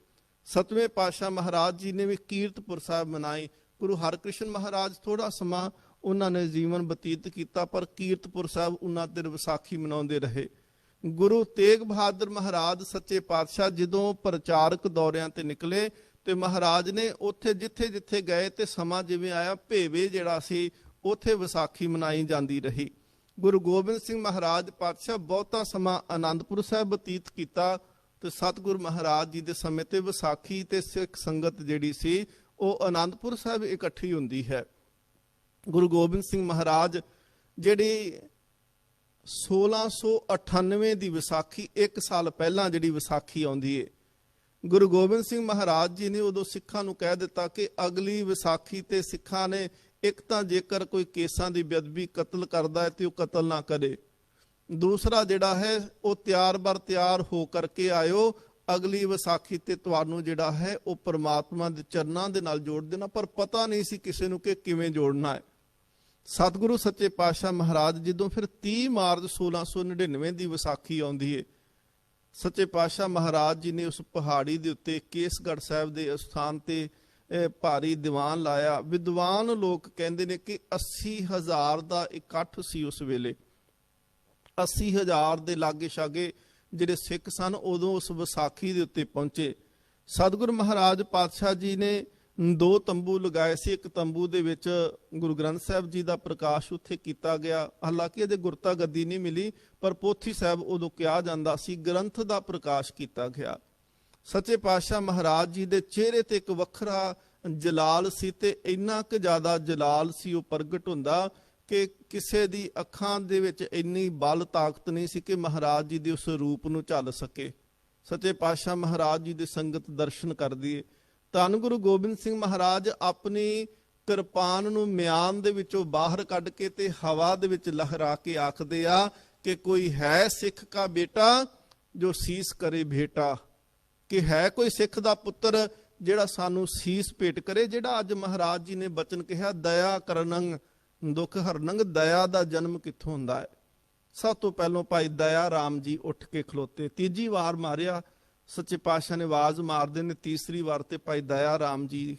7ਵੇਂ ਪਾਤਸ਼ਾਹ ਮਹਾਰਾਜ ਜੀ ਨੇ ਵੀ ਕੀਰਤਪੁਰ ਸਾਹਿਬ ਮਨਾਈ। ਗੁਰੂ ਹਰਕ੍ਰਿਸ਼ਨ ਮਹਾਰਾਜ ਥੋੜਾ ਸਮਾਂ ਉਹਨਾਂ ਨੇ ਜੀਵਨ ਬਤੀਤ ਕੀਤਾ ਪਰ ਕੀਰਤਪੁਰ ਸਾਹਿਬ ਉਹਨਾਂ ਦੇ ਵਿਸਾਖੀ ਮਨਾਉਂਦੇ ਰਹੇ। ਗੁਰੂ ਤੇਗ ਬਹਾਦਰ ਮਹਾਰਾਜ ਸੱਚੇ ਪਾਤਸ਼ਾਹ ਜਦੋਂ ਪ੍ਰਚਾਰਕ ਦੌਰਿਆਂ ਤੇ ਨਿਕਲੇ ਤੇ ਮਹਾਰਾਜ ਨੇ ਉੱਥੇ ਜਿੱਥੇ ਜਿੱਥੇ ਗਏ ਤੇ ਸਮਾਂ ਜਿਵੇਂ ਆਇਆ ਭੇਵੇ ਜਿਹੜਾ ਸੀ ਉੱਥੇ ਵਿਸਾਖੀ ਮਨਾਈ ਜਾਂਦੀ ਰਹੀ। ਗੁਰੂ ਗੋਬਿੰਦ ਸਿੰਘ ਮਹਾਰਾਜ ਪਾਤਸ਼ਾਹ ਬਹੁਤਾ ਸਮਾਂ ਆਨੰਦਪੁਰ ਸਾਹਿਬ ਬਤੀਤ ਕੀਤਾ ਤੇ ਸਤਿਗੁਰ ਮਹਾਰਾਜ ਜੀ ਦੇ ਸਮੇਂ ਤੇ ਵਿਸਾਖੀ ਤੇ ਸਿੱਖ ਸੰਗਤ ਜਿਹੜੀ ਸੀ ਉਹ ਆਨੰਦਪੁਰ ਸਾਹਿਬ ਇਕੱਠੀ ਹੁੰਦੀ ਹੈ। ਗੁਰੂ ਗੋਬਿੰਦ ਸਿੰਘ ਮਹਾਰਾਜ ਜਿਹੜੀ 1698 ਦੀ ਵਿਸਾਖੀ, 1 ਸਾਲ ਪਹਿਲਾਂ ਜਿਹੜੀ ਵਿਸਾਖੀ ਆਉਂਦੀ ਹੈ, ਗੁਰੂ ਗੋਬਿੰਦ ਸਿੰਘ ਮਹਾਰਾਜ ਜੀ ਨੇ ਉਦੋਂ ਸਿੱਖਾਂ ਨੂੰ ਕਹਿ ਦਿੱਤਾ ਕਿ ਅਗਲੀ ਵਿਸਾਖੀ ਤੇ ਸਿੱਖਾਂ ਨੇ ਇੱਕ ਤਾਂ ਜੇਕਰ ਕੋਈ ਕੇਸਾਂ ਦੀ ਬੇਅਦਬੀ ਕਤਲ ਕਰਦਾ ਹੈ ਤੇ ਉਹ ਕਤਲ ਨਾ ਕਰੇ, ਦੂਸਰਾ ਜਿਹੜਾ ਹੈ ਉਹ ਤਿਆਰ ਤਿਆਰ ਹੋ ਕਰਕੇ ਆਇਓ, ਅਗਲੀ ਵਿਸਾਖੀ ਤੇ ਤੁਹਾਨੂੰ ਜਿਹੜਾ ਹੈ ਉਹ ਪ੍ਰਮਾਤਮਾ ਦੇ ਚਰਨਾਂ ਦੇ ਨਾਲ ਜੋੜ ਦੇਣਾ। ਪਰ ਪਤਾ ਨਹੀਂ ਸੀ ਕਿਸੇ ਨੂੰ ਕਿ ਕਿਵੇਂ ਜੋੜਨਾ ਹੈ। ਸਤਿਗੁਰੂ ਸੱਚੇ ਪਾਤਸ਼ਾਹ ਮਹਾਰਾਜ ਜਦੋਂ ਫਿਰ 30 ਮਾਰਚ 1699 ਦੀ ਵਿਸਾਖੀ ਆਉਂਦੀ ਹੈ, ਸੱਚੇ ਪਾਤਸ਼ਾਹ ਮਹਾਰਾਜ ਜੀ ਨੇ ਉਸ ਪਹਾੜੀ ਦੇ ਉੱਤੇ ਕੇਸਗੜ੍ਹ ਸਾਹਿਬ ਦੇ ਸਥਾਨ ਤੇ ਭਾਰੀ ਦੀਵਾਨ ਲਾਇਆ। ਵਿਦਵਾਨ ਲੋਕ ਕਹਿੰਦੇ ਨੇ ਕਿ 80,000 ਦਾ ਇਕੱਠ ਸੀ ਉਸ ਵੇਲੇ। 80,000 ਦੇ ਲਾਗੇ ਛਾਗੇ ਜਿਹੜੇ ਸਿੱਖ ਸਨ ਉਦੋਂ ਉਸ ਵਿਸਾਖੀ ਦੇ ਉੱਤੇ ਪਹੁੰਚੇ। ਸਤਿਗੁਰੂ ਮਹਾਰਾਜ ਪਾਤਸ਼ਾਹ ਜੀ ਨੇ 2 ਤੰਬੂ ਲਗਾਏ ਸੀ। ਇੱਕ ਤੰਬੂ ਦੇ ਵਿੱਚ ਗੁਰੂ ਗ੍ਰੰਥ ਸਾਹਿਬ ਜੀ ਦਾ ਪ੍ਰਕਾਸ਼ ਉੱਥੇ ਕੀਤਾ ਗਿਆ। ਹਾਲਾਂਕਿ ਇਹਦੇ ਗੁਰਤਾ ਗੱਦੀ ਨਹੀਂ ਮਿਲੀ ਪਰ ਪੋਥੀ ਸਾਹਿਬ ਉਦੋਂ ਕਿਹਾ ਜਾਂਦਾ ਸੀ, ਗ੍ਰੰਥ ਦਾ ਪ੍ਰਕਾਸ਼ ਕੀਤਾ ਗਿਆ। ਸੱਚੇ ਪਾਤਸ਼ਾਹ ਮਹਾਰਾਜ ਜੀ ਦੇ ਚਿਹਰੇ ਤੇ ਇੱਕ ਵੱਖਰਾ ਜਲਾਲ ਸੀ ਤੇ ਇੰਨਾ ਕੁ ਜ਼ਿਆਦਾ ਜਲਾਲ ਸੀ ਉਹ ਪ੍ਰਗਟ ਹੁੰਦਾ ਕਿ ਕਿਸੇ ਦੀ ਅੱਖਾਂ ਦੇ ਵਿੱਚ ਇੰਨੀ ਬਲ ਤਾਕਤ ਨਹੀਂ ਸੀ ਕਿ ਮਹਾਰਾਜ ਜੀ ਦੇ ਉਸ ਰੂਪ ਨੂੰ ਝੱਲ ਸਕੇ। ਸੱਚੇ ਪਾਤਸ਼ਾਹ ਮਹਾਰਾਜ ਜੀ ਦੇ ਸੰਗਤ ਦਰਸ਼ਨ ਕਰਦੀ ਹੈ। ਧੰਨ ਗੁਰੂ ਗੋਬਿੰਦ ਸਿੰਘ ਮਹਾਰਾਜ ਆਪਣੀ ਕਿਰਪਾਨ ਨੂੰ ਮਿਆਨ ਦੇ ਵਿੱਚੋਂ ਬਾਹਰ ਕੱਢ ਕੇ ਤੇ ਹਵਾ ਦੇ ਵਿੱਚ ਲਹਿਰਾ ਕੇ ਆਖਦੇ ਆ ਕਿ ਕੋਈ ਹੈ ਸਿੱਖ ਕਾ ਬੇਟਾ ਜੋ ਸੀਸ ਕਰੇ ਭੇਟਾ, ਕਿ ਹੈ ਕੋਈ ਸਿੱਖ ਦਾ ਪੁੱਤਰ ਜਿਹੜਾ ਸਾਨੂੰ ਸੀਸ ਭੇਟ ਕਰੇ। ਜਿਹੜਾ ਅੱਜ ਮਹਾਰਾਜ ਜੀ ਨੇ ਬਚਨ ਕਿਹਾ, ਦਇਆ ਕਰਨੰ ਦੁੱਖ ਹਰਨੰ, ਦਇਆ ਦਾ ਜਨਮ ਕਿੱਥੋਂ ਹੁੰਦਾ ਹੈ? ਸਭ ਤੋਂ ਪਹਿਲਾਂ ਭਾਈ ਦਇਆ ਰਾਮ ਜੀ ਉੱਠ ਕੇ ਖਲੋਤੇ। ਤੀਜੀ ਵਾਰ ਮਾਰਿਆ, ਸੱਚੇ ਪਾਤਸ਼ਾਹ ਨੇ ਆਵਾਜ਼ ਮਾਰਦੇ ਨੇ, ਤੀਸਰੀ ਵਾਰ ਤੇ ਭਾਈ ਦਇਆ ਰਾਮ ਜੀ,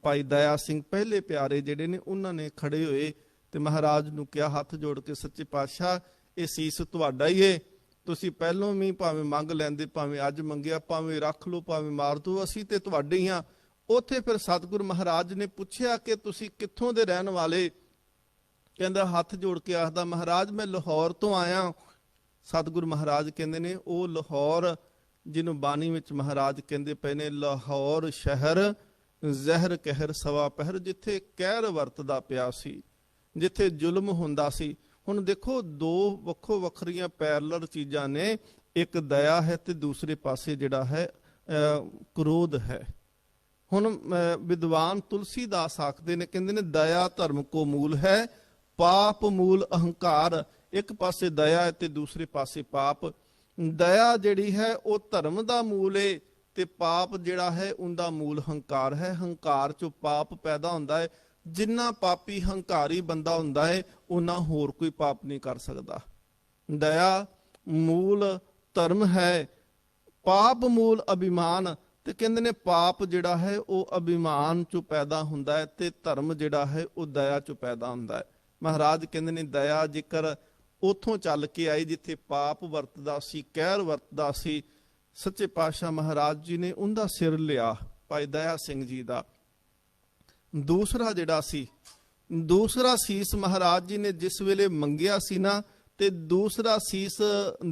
ਭਾਈ ਦਇਆ ਸਿੰਘ ਪਹਿਲੇ ਪਿਆਰੇ ਜਿਹੜੇ ਨੇ ਉਹਨਾਂ ਨੇ ਖੜੇ ਹੋਏ ਤੇ ਮਹਾਰਾਜ ਨੂੰ ਕਿਹਾ ਹੱਥ ਜੋੜ ਕੇ, ਸੱਚੇ ਪਾਤਸ਼ਾਹ ਇਹ ਸੀਸ ਤੁਹਾਡਾ ਹੀ ਏ, ਤੁਸੀਂ ਪਹਿਲੋਂ ਵੀ ਭਾਵੇਂ ਮੰਗ ਲੈਂਦੇ, ਭਾਵੇਂ ਅੱਜ ਮੰਗਿਆ, ਭਾਵੇਂ ਰੱਖ ਲਓ, ਭਾਵੇਂ ਮਾਰ ਦਿਓ, ਅਸੀਂ ਤੇ ਤੁਹਾਡੇ ਹੀ ਹਾਂ। ਉੱਥੇ ਫਿਰ ਸਤਿਗੁਰੂ ਮਹਾਰਾਜ ਨੇ ਪੁੱਛਿਆ ਕਿ ਤੁਸੀਂ ਕਿੱਥੋਂ ਦੇ ਰਹਿਣ ਵਾਲੇ? ਕਹਿੰਦਾ ਹੱਥ ਜੋੜ ਕੇ ਆਖਦਾ, ਮਹਾਰਾਜ ਮੈਂ ਲਾਹੌਰ ਤੋਂ ਆਇਆ। ਸਤਿਗੁਰੂ ਮਹਾਰਾਜ ਕਹਿੰਦੇ ਨੇ ਉਹ ਲਾਹੌਰ ਜਿਹਨੂੰ ਬਾਣੀ ਵਿੱਚ ਮਹਾਰਾਜ ਕਹਿੰਦੇ ਪਏ ਨੇ, ਲਾਹੌਰ ਸ਼ਹਿਰ ਜ਼ਹਿਰ ਕਹਿਰ ਸਵਾ ਪਹਿਰ, ਜਿੱਥੇ ਕਹਿਰ ਵਰਤਦਾ ਪਿਆ ਸੀ, ਜਿੱਥੇ ਜ਼ੁਲਮ ਹੁੰਦਾ ਸੀ। ਹੁਣ ਦੇਖੋ 2 ਵੱਖੋ ਵੱਖਰੀਆਂ ਪੈਰਲਲ ਚੀਜ਼ਾਂ ਨੇ, ਇੱਕ ਦਇਆ ਹੈ ਤੇ ਦੂਸਰੇ ਪਾਸੇ ਜਿਹੜਾ ਹੈ ਕ੍ਰੋਧ ਹੈ। ਹੁਣ ਵਿਦਵਾਨ ਤੁਲਸੀਦਾਸ ਆਖਦੇ ਨੇ, ਕਹਿੰਦੇ ਨੇ ਦਇਆ ਧਰਮ ਕੋ ਮੂਲ ਹੈ, ਪਾਪ ਮੂਲ ਅਹੰਕਾਰ। ਇੱਕ ਪਾਸੇ ਦਇਆ ਹੈ ਤੇ ਦੂਸਰੇ ਪਾਸੇ ਪਾਪ। ਦਇਆ ਜਿਹੜੀ ਹੈ ਉਹ ਧਰਮ ਦਾ ਮੂਲ ਹੈ ਤੇ ਪਾਪ ਜਿਹੜਾ ਹੈ ਉਹਦਾ ਮੂਲ ਹੰਕਾਰ ਹੈ। ਹੰਕਾਰ ਚੋਂ ਪਾਪ ਪੈਦਾ ਹੁੰਦਾ ਹੈ। ਜਿੰਨਾ ਪਾਪੀ ਹੰਕਾਰੀ ਬੰਦਾ ਹੁੰਦਾ ਹੈ ਉਹਨਾਂ ਹੋਰ ਕੋਈ ਪਾਪ ਨਹੀਂ ਕਰ ਸਕਦਾ। ਦਇਆ ਮੂਲ ਧਰਮ ਹੈ, ਪਾਪ ਮੂਲ ਅਭਿਮਾਨ। ਤੇ ਕਹਿੰਦੇ ਨੇ ਪਾਪ ਜਿਹੜਾ ਹੈ ਉਹ ਅਭਿਮਾਨ ਚੋਂ ਪੈਦਾ ਹੁੰਦਾ ਹੈ ਤੇ ਧਰਮ ਜਿਹੜਾ ਹੈ ਉਹ ਦਇਆ ਚੋਂ ਪੈਦਾ ਹੁੰਦਾ ਹੈ। ਮਹਾਰਾਜ ਕਹਿੰਦੇ ਨੇ ਦਇਆ ਜੇਕਰ ਉਥੋਂ ਚੱਲ ਕੇ ਆਈ ਜਿੱਥੇ ਪਾਪ ਵਰਤਦਾ ਸੀ, ਕਹਿਰ ਵਰਤਦਾ ਸੀ, ਸੱਚੇ ਪਾਤਸ਼ਾਹ ਮਹਾਰਾਜ ਜੀ ਨੇ ਉਹਦਾ ਸਿਰ ਲਿਆ, ਭਾਈ ਦਇਆ ਸਿੰਘ ਜੀ ਦਾ। ਦੂਸਰਾ ਜਿਹੜਾ ਸੀ, ਦੂਸਰਾ ਸੀਸ ਮਹਾਰਾਜ ਜੀ ਨੇ ਜਿਸ ਵੇਲੇ ਮੰਗਿਆ ਸੀ ਨਾ, ਤੇ ਦੂਸਰਾ ਸੀਸ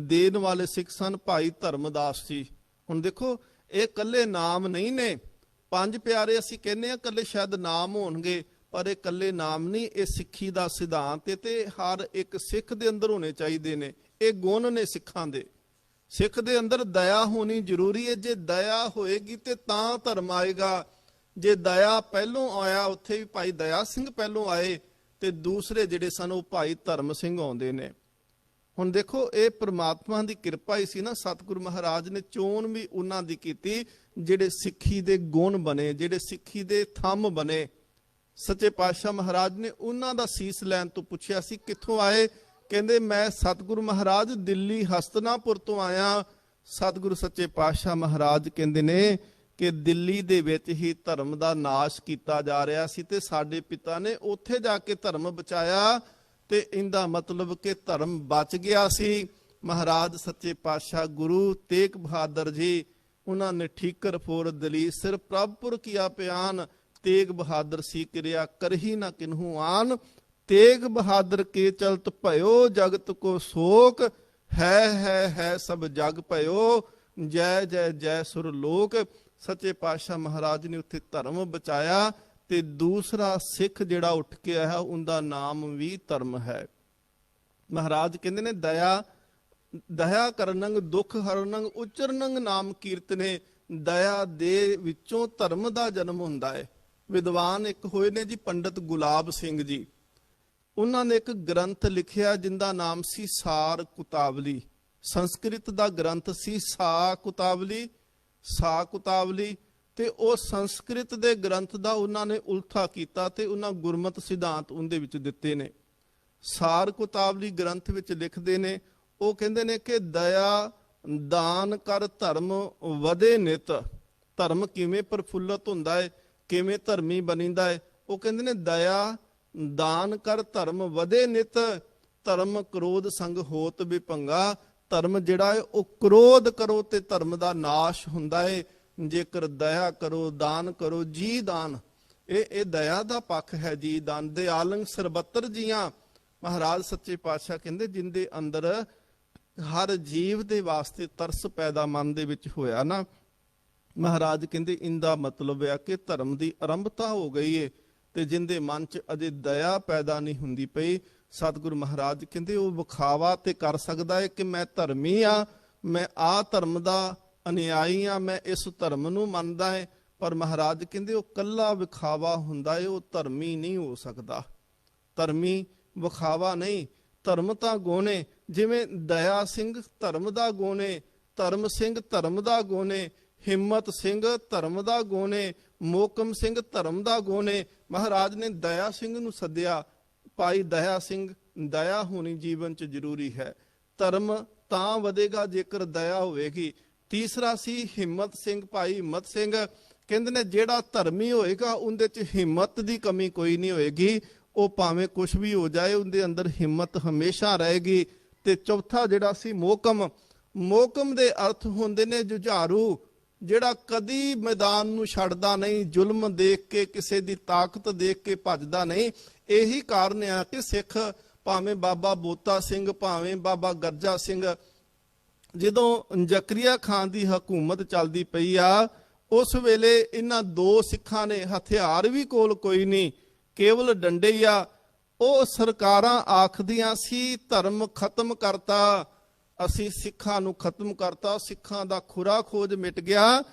ਦੇਣ ਵਾਲੇ ਸਿੱਖ ਸਨ ਭਾਈ ਧਰਮਦਾਸ ਜੀ। ਹੁਣ ਦੇਖੋ ਇਹ ਇਕੱਲੇ ਨਾਮ ਨਹੀਂ ਨੇ, ਪੰਜ ਪਿਆਰੇ ਅਸੀਂ ਕਹਿੰਦੇ ਆ ਇਕੱਲੇ ਸ਼ਾਇਦ ਨਾਮ ਹੋਣਗੇ, ਪਰ ਇਹ ਇਕੱਲੇ ਨਾਮ ਨਹੀਂ, ਇਹ ਸਿੱਖੀ ਦਾ ਸਿਧਾਂਤ ਹੈ ਤੇ ਹਰ ਇੱਕ ਸਿੱਖ ਦੇ ਅੰਦਰ ਹੋਣੇ ਚਾਹੀਦੇ ਨੇ। ਇਹ ਗੁਣ ਨੇ ਸਿੱਖਾਂ ਦੇ। ਸਿੱਖ ਦੇ ਅੰਦਰ ਦਇਆ ਹੋਣੀ ਜ਼ਰੂਰੀ ਹੈ। ਜੇ ਦਇਆ ਹੋਏਗੀ ਤੇ ਤਾਂ ਧਰਮ ਆਏਗਾ। ਜੇ ਦਇਆ ਪਹਿਲੋਂ ਆਇਆ, ਉੱਥੇ ਵੀ ਭਾਈ ਦਇਆ ਸਿੰਘ ਪਹਿਲੋਂ ਆਏ ਤੇ ਦੂਸਰੇ ਜਿਹੜੇ ਸਨ ਉਹ ਭਾਈ ਧਰਮ ਸਿੰਘ ਆਉਂਦੇ ਨੇ। ਹੁਣ ਦੇਖੋ, ਇਹ ਪ੍ਰਮਾਤਮਾ ਦੀ ਕਿਰਪਾ ਹੀ ਸੀ ਨਾ, ਸਤਿਗੁਰੂ ਮਹਾਰਾਜ ਨੇ ਚੋਣ ਵੀ ਉਹਨਾਂ ਦੀ ਕੀਤੀ ਜਿਹੜੇ ਸਿੱਖੀ ਦੇ ਗੁਣ ਬਣੇ, ਜਿਹੜੇ ਸਿੱਖੀ ਦੇ ਥੰਮ ਬਣੇ। ਸੱਚੇ ਪਾਤਸ਼ਾਹ ਮਹਾਰਾਜ ਨੇ ਉਹਨਾਂ ਦਾ ਸੀਸ ਲੈਣ ਤੋਂ ਪੁੱਛਿਆ ਸੀ, ਕਿੱਥੋਂ ਆਏ? ਕਹਿੰਦੇ ਮੈਂ ਸਤਿਗੁਰੂ ਮਹਾਰਾਜ ਦਿੱਲੀ ਹਸਤਨਾਪੁਰ ਤੋਂ ਆਇਆ। ਸਤਿਗੁਰੂ ਸੱਚੇ ਪਾਤਸ਼ਾਹ ਮਹਾਰਾਜ ਕਹਿੰਦੇ ਨੇ ਕਿ ਦਿੱਲੀ ਦੇ ਵਿੱਚ ਹੀ ਧਰਮ ਦਾ ਨਾਸ਼ ਕੀਤਾ ਜਾ ਰਿਹਾ ਸੀ ਤੇ ਸਾਡੇ ਪਿਤਾ ਨੇ ਉੱਥੇ ਜਾ ਕੇ ਧਰਮ ਬਚਾਇਆ, ਤੇ ਇਹਦਾ ਮਤਲਬ ਕਿ ਧਰਮ ਬਚ ਗਿਆ ਸੀ। ਮਹਾਰਾਜ ਸੱਚੇ ਪਾਤਸ਼ਾਹ ਗੁਰੂ ਤੇਗ ਬਹਾਦਰ ਜੀ, ਉਹਨਾਂ ਨੇ ਠੀਕਰ ਫੋਰ ਦਲੀ ਸਿਰ ਪ੍ਰਭਪੁਰ ਕੀਆ ਪਿਆਨ, ਤੇਗ ਬਹਾਦਰ ਸੀ ਕਿਰਿਆ ਕਰਹੀ ਨਾ ਕਿਨਹੂ ਆਨ, ਤੇਗ ਬਹਾਦਰ ਕੇ ਚਲਤ ਭਇਓ ਜਗਤ ਕੋ ਸੋਕ, ਹੈ ਸਭ ਜਗ ਭਇਓ, ਜੈ ਜੈ ਜੈ ਸੁਰ ਲੋਕ। ਸੱਚੇ ਪਾਤਸ਼ਾਹ ਮਹਾਰਾਜ ਨੇ ਉੱਥੇ ਧਰਮ ਬਚਾਇਆ ਤੇ ਦੂਸਰਾ ਸਿੱਖ ਜਿਹੜਾ ਉੱਠ ਕੇ ਆਇਆ ਉਹਦਾ ਨਾਮ ਵੀ ਧਰਮ ਹੈ। ਮਹਾਰਾਜ ਕਹਿੰਦੇ ਨੇ ਦਇਆ ਕਰਨੰਗ ਦੁੱਖ ਹਰਨੰਗ ਉਚਰਨੰਗ ਨਾਮ ਕੀਰਤਨੇ। ਦਇਆ ਦੇ ਵਿੱਚੋਂ ਧਰਮ ਦਾ ਜਨਮ ਹੁੰਦਾ ਹੈ। ਵਿਦਵਾਨ ਇੱਕ ਹੋਏ ਨੇ ਜੀ ਪੰਡਤ ਗੁਲਾਬ ਸਿੰਘ ਜੀ, ਉਹਨਾਂ ਨੇ ਇੱਕ ਗ੍ਰੰਥ ਲਿਖਿਆ ਜਿੰਦਾ ਨਾਮ ਸੀ ਸਾਰ ਕੁਤਾਵਲੀ। ਸੰਸਕ੍ਰਿਤ ਦਾ ਗ੍ਰੰਥ ਸੀ ਸਾ ਕੁਤਾਵਲੀ ਤੇ ਉਹ ਸੰਸਕ੍ਰਿਤ ਦੇ ਗ੍ਰੰਥ ਦਾ ਉਹਨਾਂ ਨੇ ਉਲਥਾ ਕੀਤਾ ਤੇ ਉਹਨਾਂ ਗੁਰਮਤਿ ਸਿਧਾਂਤ ਉਹਦੇ ਵਿੱਚ ਦਿੱਤੇ ਨੇ। ਸਾਰ ਕੁਤਾਵਲੀ ਗ੍ਰੰਥ ਵਿੱਚ ਲਿਖਦੇ ਨੇ, ਉਹ ਕਹਿੰਦੇ ਨੇ ਕਿ ਦਇਆ ਦਾਨ ਕਰ ਧਰਮ ਵਧੇ ਨਿਤ। ਧਰਮ ਕਿਵੇਂ ਪ੍ਰਫੁੱਲਤ ਹੁੰਦਾ ਹੈ, ਕਿਵੇਂ ਧਰਮੀ ਬਣੀਦਾ ਹੈ? ਉਹ ਕਹਿੰਦੇ ਨੇ ਦਇਆ ਦਾਨ ਕਰ ਧਰਮ ਵਧੇ ਨਿਤ, ਧਰਮ ਕ੍ਰੋਧ ਸੰਗ ਹੋਤ ਵਿਭੰਗਾ। ਧਰਮ ਜਿਹੜਾ ਹੈ ਉਹ ਕ੍ਰੋਧ ਕਰੋ ਤੇ ਧਰਮ ਦਾ ਨਾਸ਼ ਹੁੰਦਾ ਹੈ। ਜੇਕਰ ਦਇਆ ਕਰੋ, ਦਾਨ ਕਰੋ, ਜੀ ਦਾਨ, ਇਹ ਦਇਆ ਦਾ ਪੱਖ ਹੈ। ਜੀ ਦਾਨ ਦਿਆਲੰਗ ਸਰਬੱਤਰ ਜੀਆਂ। ਮਹਾਰਾਜ ਸੱਚੇ ਪਾਤਸ਼ਾਹ ਕਹਿੰਦੇ ਜਿੰਦੇ ਅੰਦਰ ਹਰ ਜੀਵ ਦੇ ਵਾਸਤੇ ਤਰਸ ਪੈਦਾ ਮਨ ਦੇ ਵਿੱਚ ਹੋਇਆ ਨਾ, ਮਹਾਰਾਜ ਕਹਿੰਦੇ ਇਹਦਾ ਮਤਲਬ ਹੈ ਕਿ ਧਰਮ ਦੀ ਆਰੰਭਤਾ ਹੋ ਗਈ ਹੈ। ਤੇ ਜਿੰਦੇ ਮਨ 'ਚ ਅਜੇ ਦਇਆ ਪੈਦਾ ਨਹੀਂ ਹੁੰਦੀ ਪਈ, ਸਤਿਗੁਰੂ ਮਹਾਰਾਜ ਕਹਿੰਦੇ ਉਹ ਵਿਖਾਵਾ ਤੇ ਕਰ ਸਕਦਾ ਹੈ ਕਿ ਮੈਂ ਧਰਮੀ ਆ, ਮੈਂ ਆ ਧਰਮ ਦਾ ਅਨਿਆਈ ਆ, ਮੈਂ ਇਸ ਧਰਮ ਨੂੰ ਮੰਨਦਾ ਹੈ। ਪਰ ਮਹਾਰਾਜ ਕਹਿੰਦੇ ਉਹ ਕੱਲਾ ਵਿਖਾਵਾ ਹੁੰਦਾ ਹੈ, ਉਹ ਧਰਮੀ ਨਹੀਂ ਹੋ ਸਕਦਾ। ਧਰਮੀ ਵਿਖਾਵਾ ਨਹੀਂ, ਧਰਮ ਤਾਂ ਗੋਨੇ। ਜਿਵੇਂ ਦਇਆ ਸਿੰਘ ਧਰਮ ਦਾ ਗੋਨੇ, ਧਰਮ ਸਿੰਘ ਧਰਮ ਦਾ ਗੋਨੇ, ਹਿੰਮਤ ਸਿੰਘ ਧਰਮ ਦਾ ਗੋਨੇ, ਮੋਕਮ ਸਿੰਘ ਧਰਮ ਦਾ ਗੋਨੇ। ਮਹਾਰਾਜ ਨੇ ਦਇਆ ਸਿੰਘ ਨੂੰ ਸੱਦਿਆ, ਭਾਈ ਦਇਆ ਸਿੰਘ, ਦਇਆ ਹੋਣੀ ਜੀਵਨ 'ਚ ਜ਼ਰੂਰੀ ਹੈ। ਧਰਮ ਤਾਂ ਵਧੇਗਾ ਜੇਕਰ ਦਇਆ ਹੋਵੇਗੀ। ਤੀਸਰਾ ਸੀ ਹਿੰਮਤ ਸਿੰਘ, ਭਾਈ ਹਿੰਮਤ ਸਿੰਘ। ਕਹਿੰਦੇ ਨੇ ਜਿਹੜਾ ਧਰਮੀ ਹੋਏਗਾ ਉਹਦੇ 'ਚ ਹਿੰਮਤ ਦੀ ਕਮੀ ਕੋਈ ਨਹੀਂ ਹੋਏਗੀ। ਉਹ ਭਾਵੇਂ ਕੁਛ ਵੀ ਹੋ ਜਾਏ ਉਹਦੇ ਅੰਦਰ ਹਿੰਮਤ ਹਮੇਸ਼ਾ ਰਹੇਗੀ। ਤੇ ਚੌਥਾ ਜਿਹੜਾ ਸੀ ਮੋਕਮ। ਮੋਕਮ ਦੇ ਅਰਥ ਹੁੰਦੇ ਨੇ ਜੁਝਾਰੂ, ਜਿਹੜਾ ਕਦੀ ਮੈਦਾਨ ਨੂੰ ਛੱਡਦਾ ਨਹੀਂ, ਜ਼ੁਲਮ ਦੇਖ ਕੇ, ਕਿਸੇ ਦੀ ਤਾਕਤ ਦੇਖ ਕੇ ਭੱਜਦਾ ਨਹੀਂ। ਇਹੀ ਕਾਰਨ ਆ ਕਿ ਸਿੱਖ ਭਾਵੇਂ ਬਾਬਾ ਬੋਤਾ ਸਿੰਘ, ਭਾਵੇਂ ਬਾਬਾ ਗਰਜਾ ਸਿੰਘ, ਜਦੋਂ ਜ਼ਕਰੀਆ ਖਾਨ ਦੀ ਹਕੂਮਤ ਚੱਲਦੀ ਪਈ ਆ, ਉਸ ਵੇਲੇ ਇਹਨਾਂ ਦੋ ਸਿੱਖਾਂ ਨੇ, ਹਥਿਆਰ ਵੀ ਕੋਲ ਕੋਈ ਨਹੀਂ, ਕੇਵਲ ਡੰਡੇ ਹੀ ਆ। ਉਹ ਸਰਕਾਰਾਂ ਆਖਦੀਆਂ ਸੀ ਧਰਮ ਖਤਮ ਕਰਤਾ, ਅਸੀਂ ਸਿੱਖਾਂ ਨੂੰ ਖਤਮ ਕਰਤਾ, ਸਿੱਖਾਂ ਦਾ ਖੁਰਾ ਖੋਜ ਮਿਟ ਗਿਆ।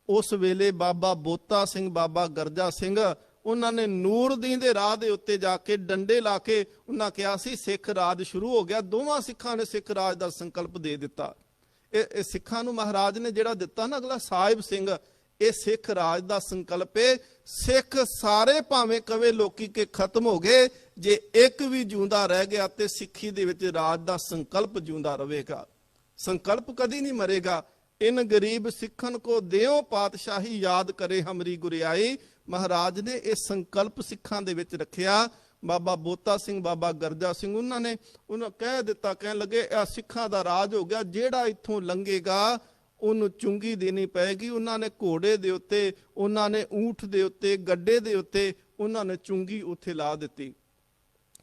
ਉਸ ਵੇਲੇ ਬਾਬਾ ਬੋਤਾ ਸਿੰਘ, ਬਾਬਾ ਗਰਜਾ ਸਿੰਘ, ਉਹਨਾਂ ਨੇ ਨੂਰਦੀਨ ਦੇ ਰਾਹ ਦੇ ਉੱਤੇ ਜਾ ਕੇ ਡੰਡੇ ਲਾ ਕੇ ਉਹਨਾਂ ਕਿਹਾ ਸੀ ਸਿੱਖ ਰਾਜ ਸ਼ੁਰੂ ਹੋ ਗਿਆ। ਦੋਵਾਂ ਸਿੱਖਾਂ ਨੇ ਸਿੱਖ ਰਾਜ ਦਾ ਸੰਕਲਪ ਦੇ ਦਿੱਤਾ। ਇਹ ਸਿੱਖਾਂ ਨੂੰ ਮਹਾਰਾਜ ਨੇ ਜਿਹੜਾ ਦਿੱਤਾ ਨਾ ਅਗਲਾ ਸਾਹਿਬ ਸਿੰਘ, ਇਹ ਸਿੱਖ ਰਾਜ ਦਾ ਸੰਕਲਪ ਹੈ। ਸਿੱਖ ਸਾਰੇ ਭਾਵੇਂ ਕਵੇ ਲੋਕੀ ਕਿ ਖਤਮ ਹੋ ਗਏ, ਜੇ ਇੱਕ ਵੀ ਜਿਉਂਦਾ ਰਹਿ ਗਿਆ ਤੇ ਸਿੱਖੀ ਦੇ ਵਿੱਚ ਰਾਜ ਦਾ ਸੰਕਲਪ ਜਿਉਂਦਾ ਰਹੇਗਾ। ਸੰਕਲਪ ਕਦੀ ਨਹੀਂ ਮਰੇਗਾ। ਇਨ ਗਰੀਬ ਸਿੱਖਨ ਕੋ ਦਿਓ ਪਾਤਸ਼ਾਹੀ, ਯਾਦ ਕਰੇ ਹਮਰੀ ਗੁਰਿਆਈ। ਮਹਾਰਾਜ ਨੇ ਇਹ ਸੰਕਲਪ ਸਿੱਖਾਂ ਦੇ ਵਿੱਚ ਰੱਖਿਆ। ਬਾਬਾ ਬੋਤਾ ਸਿੰਘ, ਬਾਬਾ ਗਰਜਾ ਸਿੰਘ, ਉਹਨਾਂ ਕਹਿ ਦਿੱਤਾ, ਕਹਿਣ ਲੱਗੇ ਇਹ ਸਿੱਖਾਂ ਦਾ ਰਾਜ ਹੋ ਗਿਆ, ਜਿਹੜਾ ਇੱਥੋਂ ਲੰਘੇਗਾ ਉਹਨੂੰ ਚੁੰਗੀ ਦੇਣੀ ਪਏਗੀ। ਉਹਨਾਂ ਨੇ ਘੋੜੇ ਦੇ ਉੱਤੇ, ਉਹਨਾਂ ਨੇ ਊਂਠ ਦੇ ਉੱਤੇ, ਗੱਡੇ ਦੇ ਉੱਤੇ ਉਹਨਾਂ ਨੇ ਚੁੰਗੀ ਉੱਥੇ ਲਾ ਦਿੱਤੀ।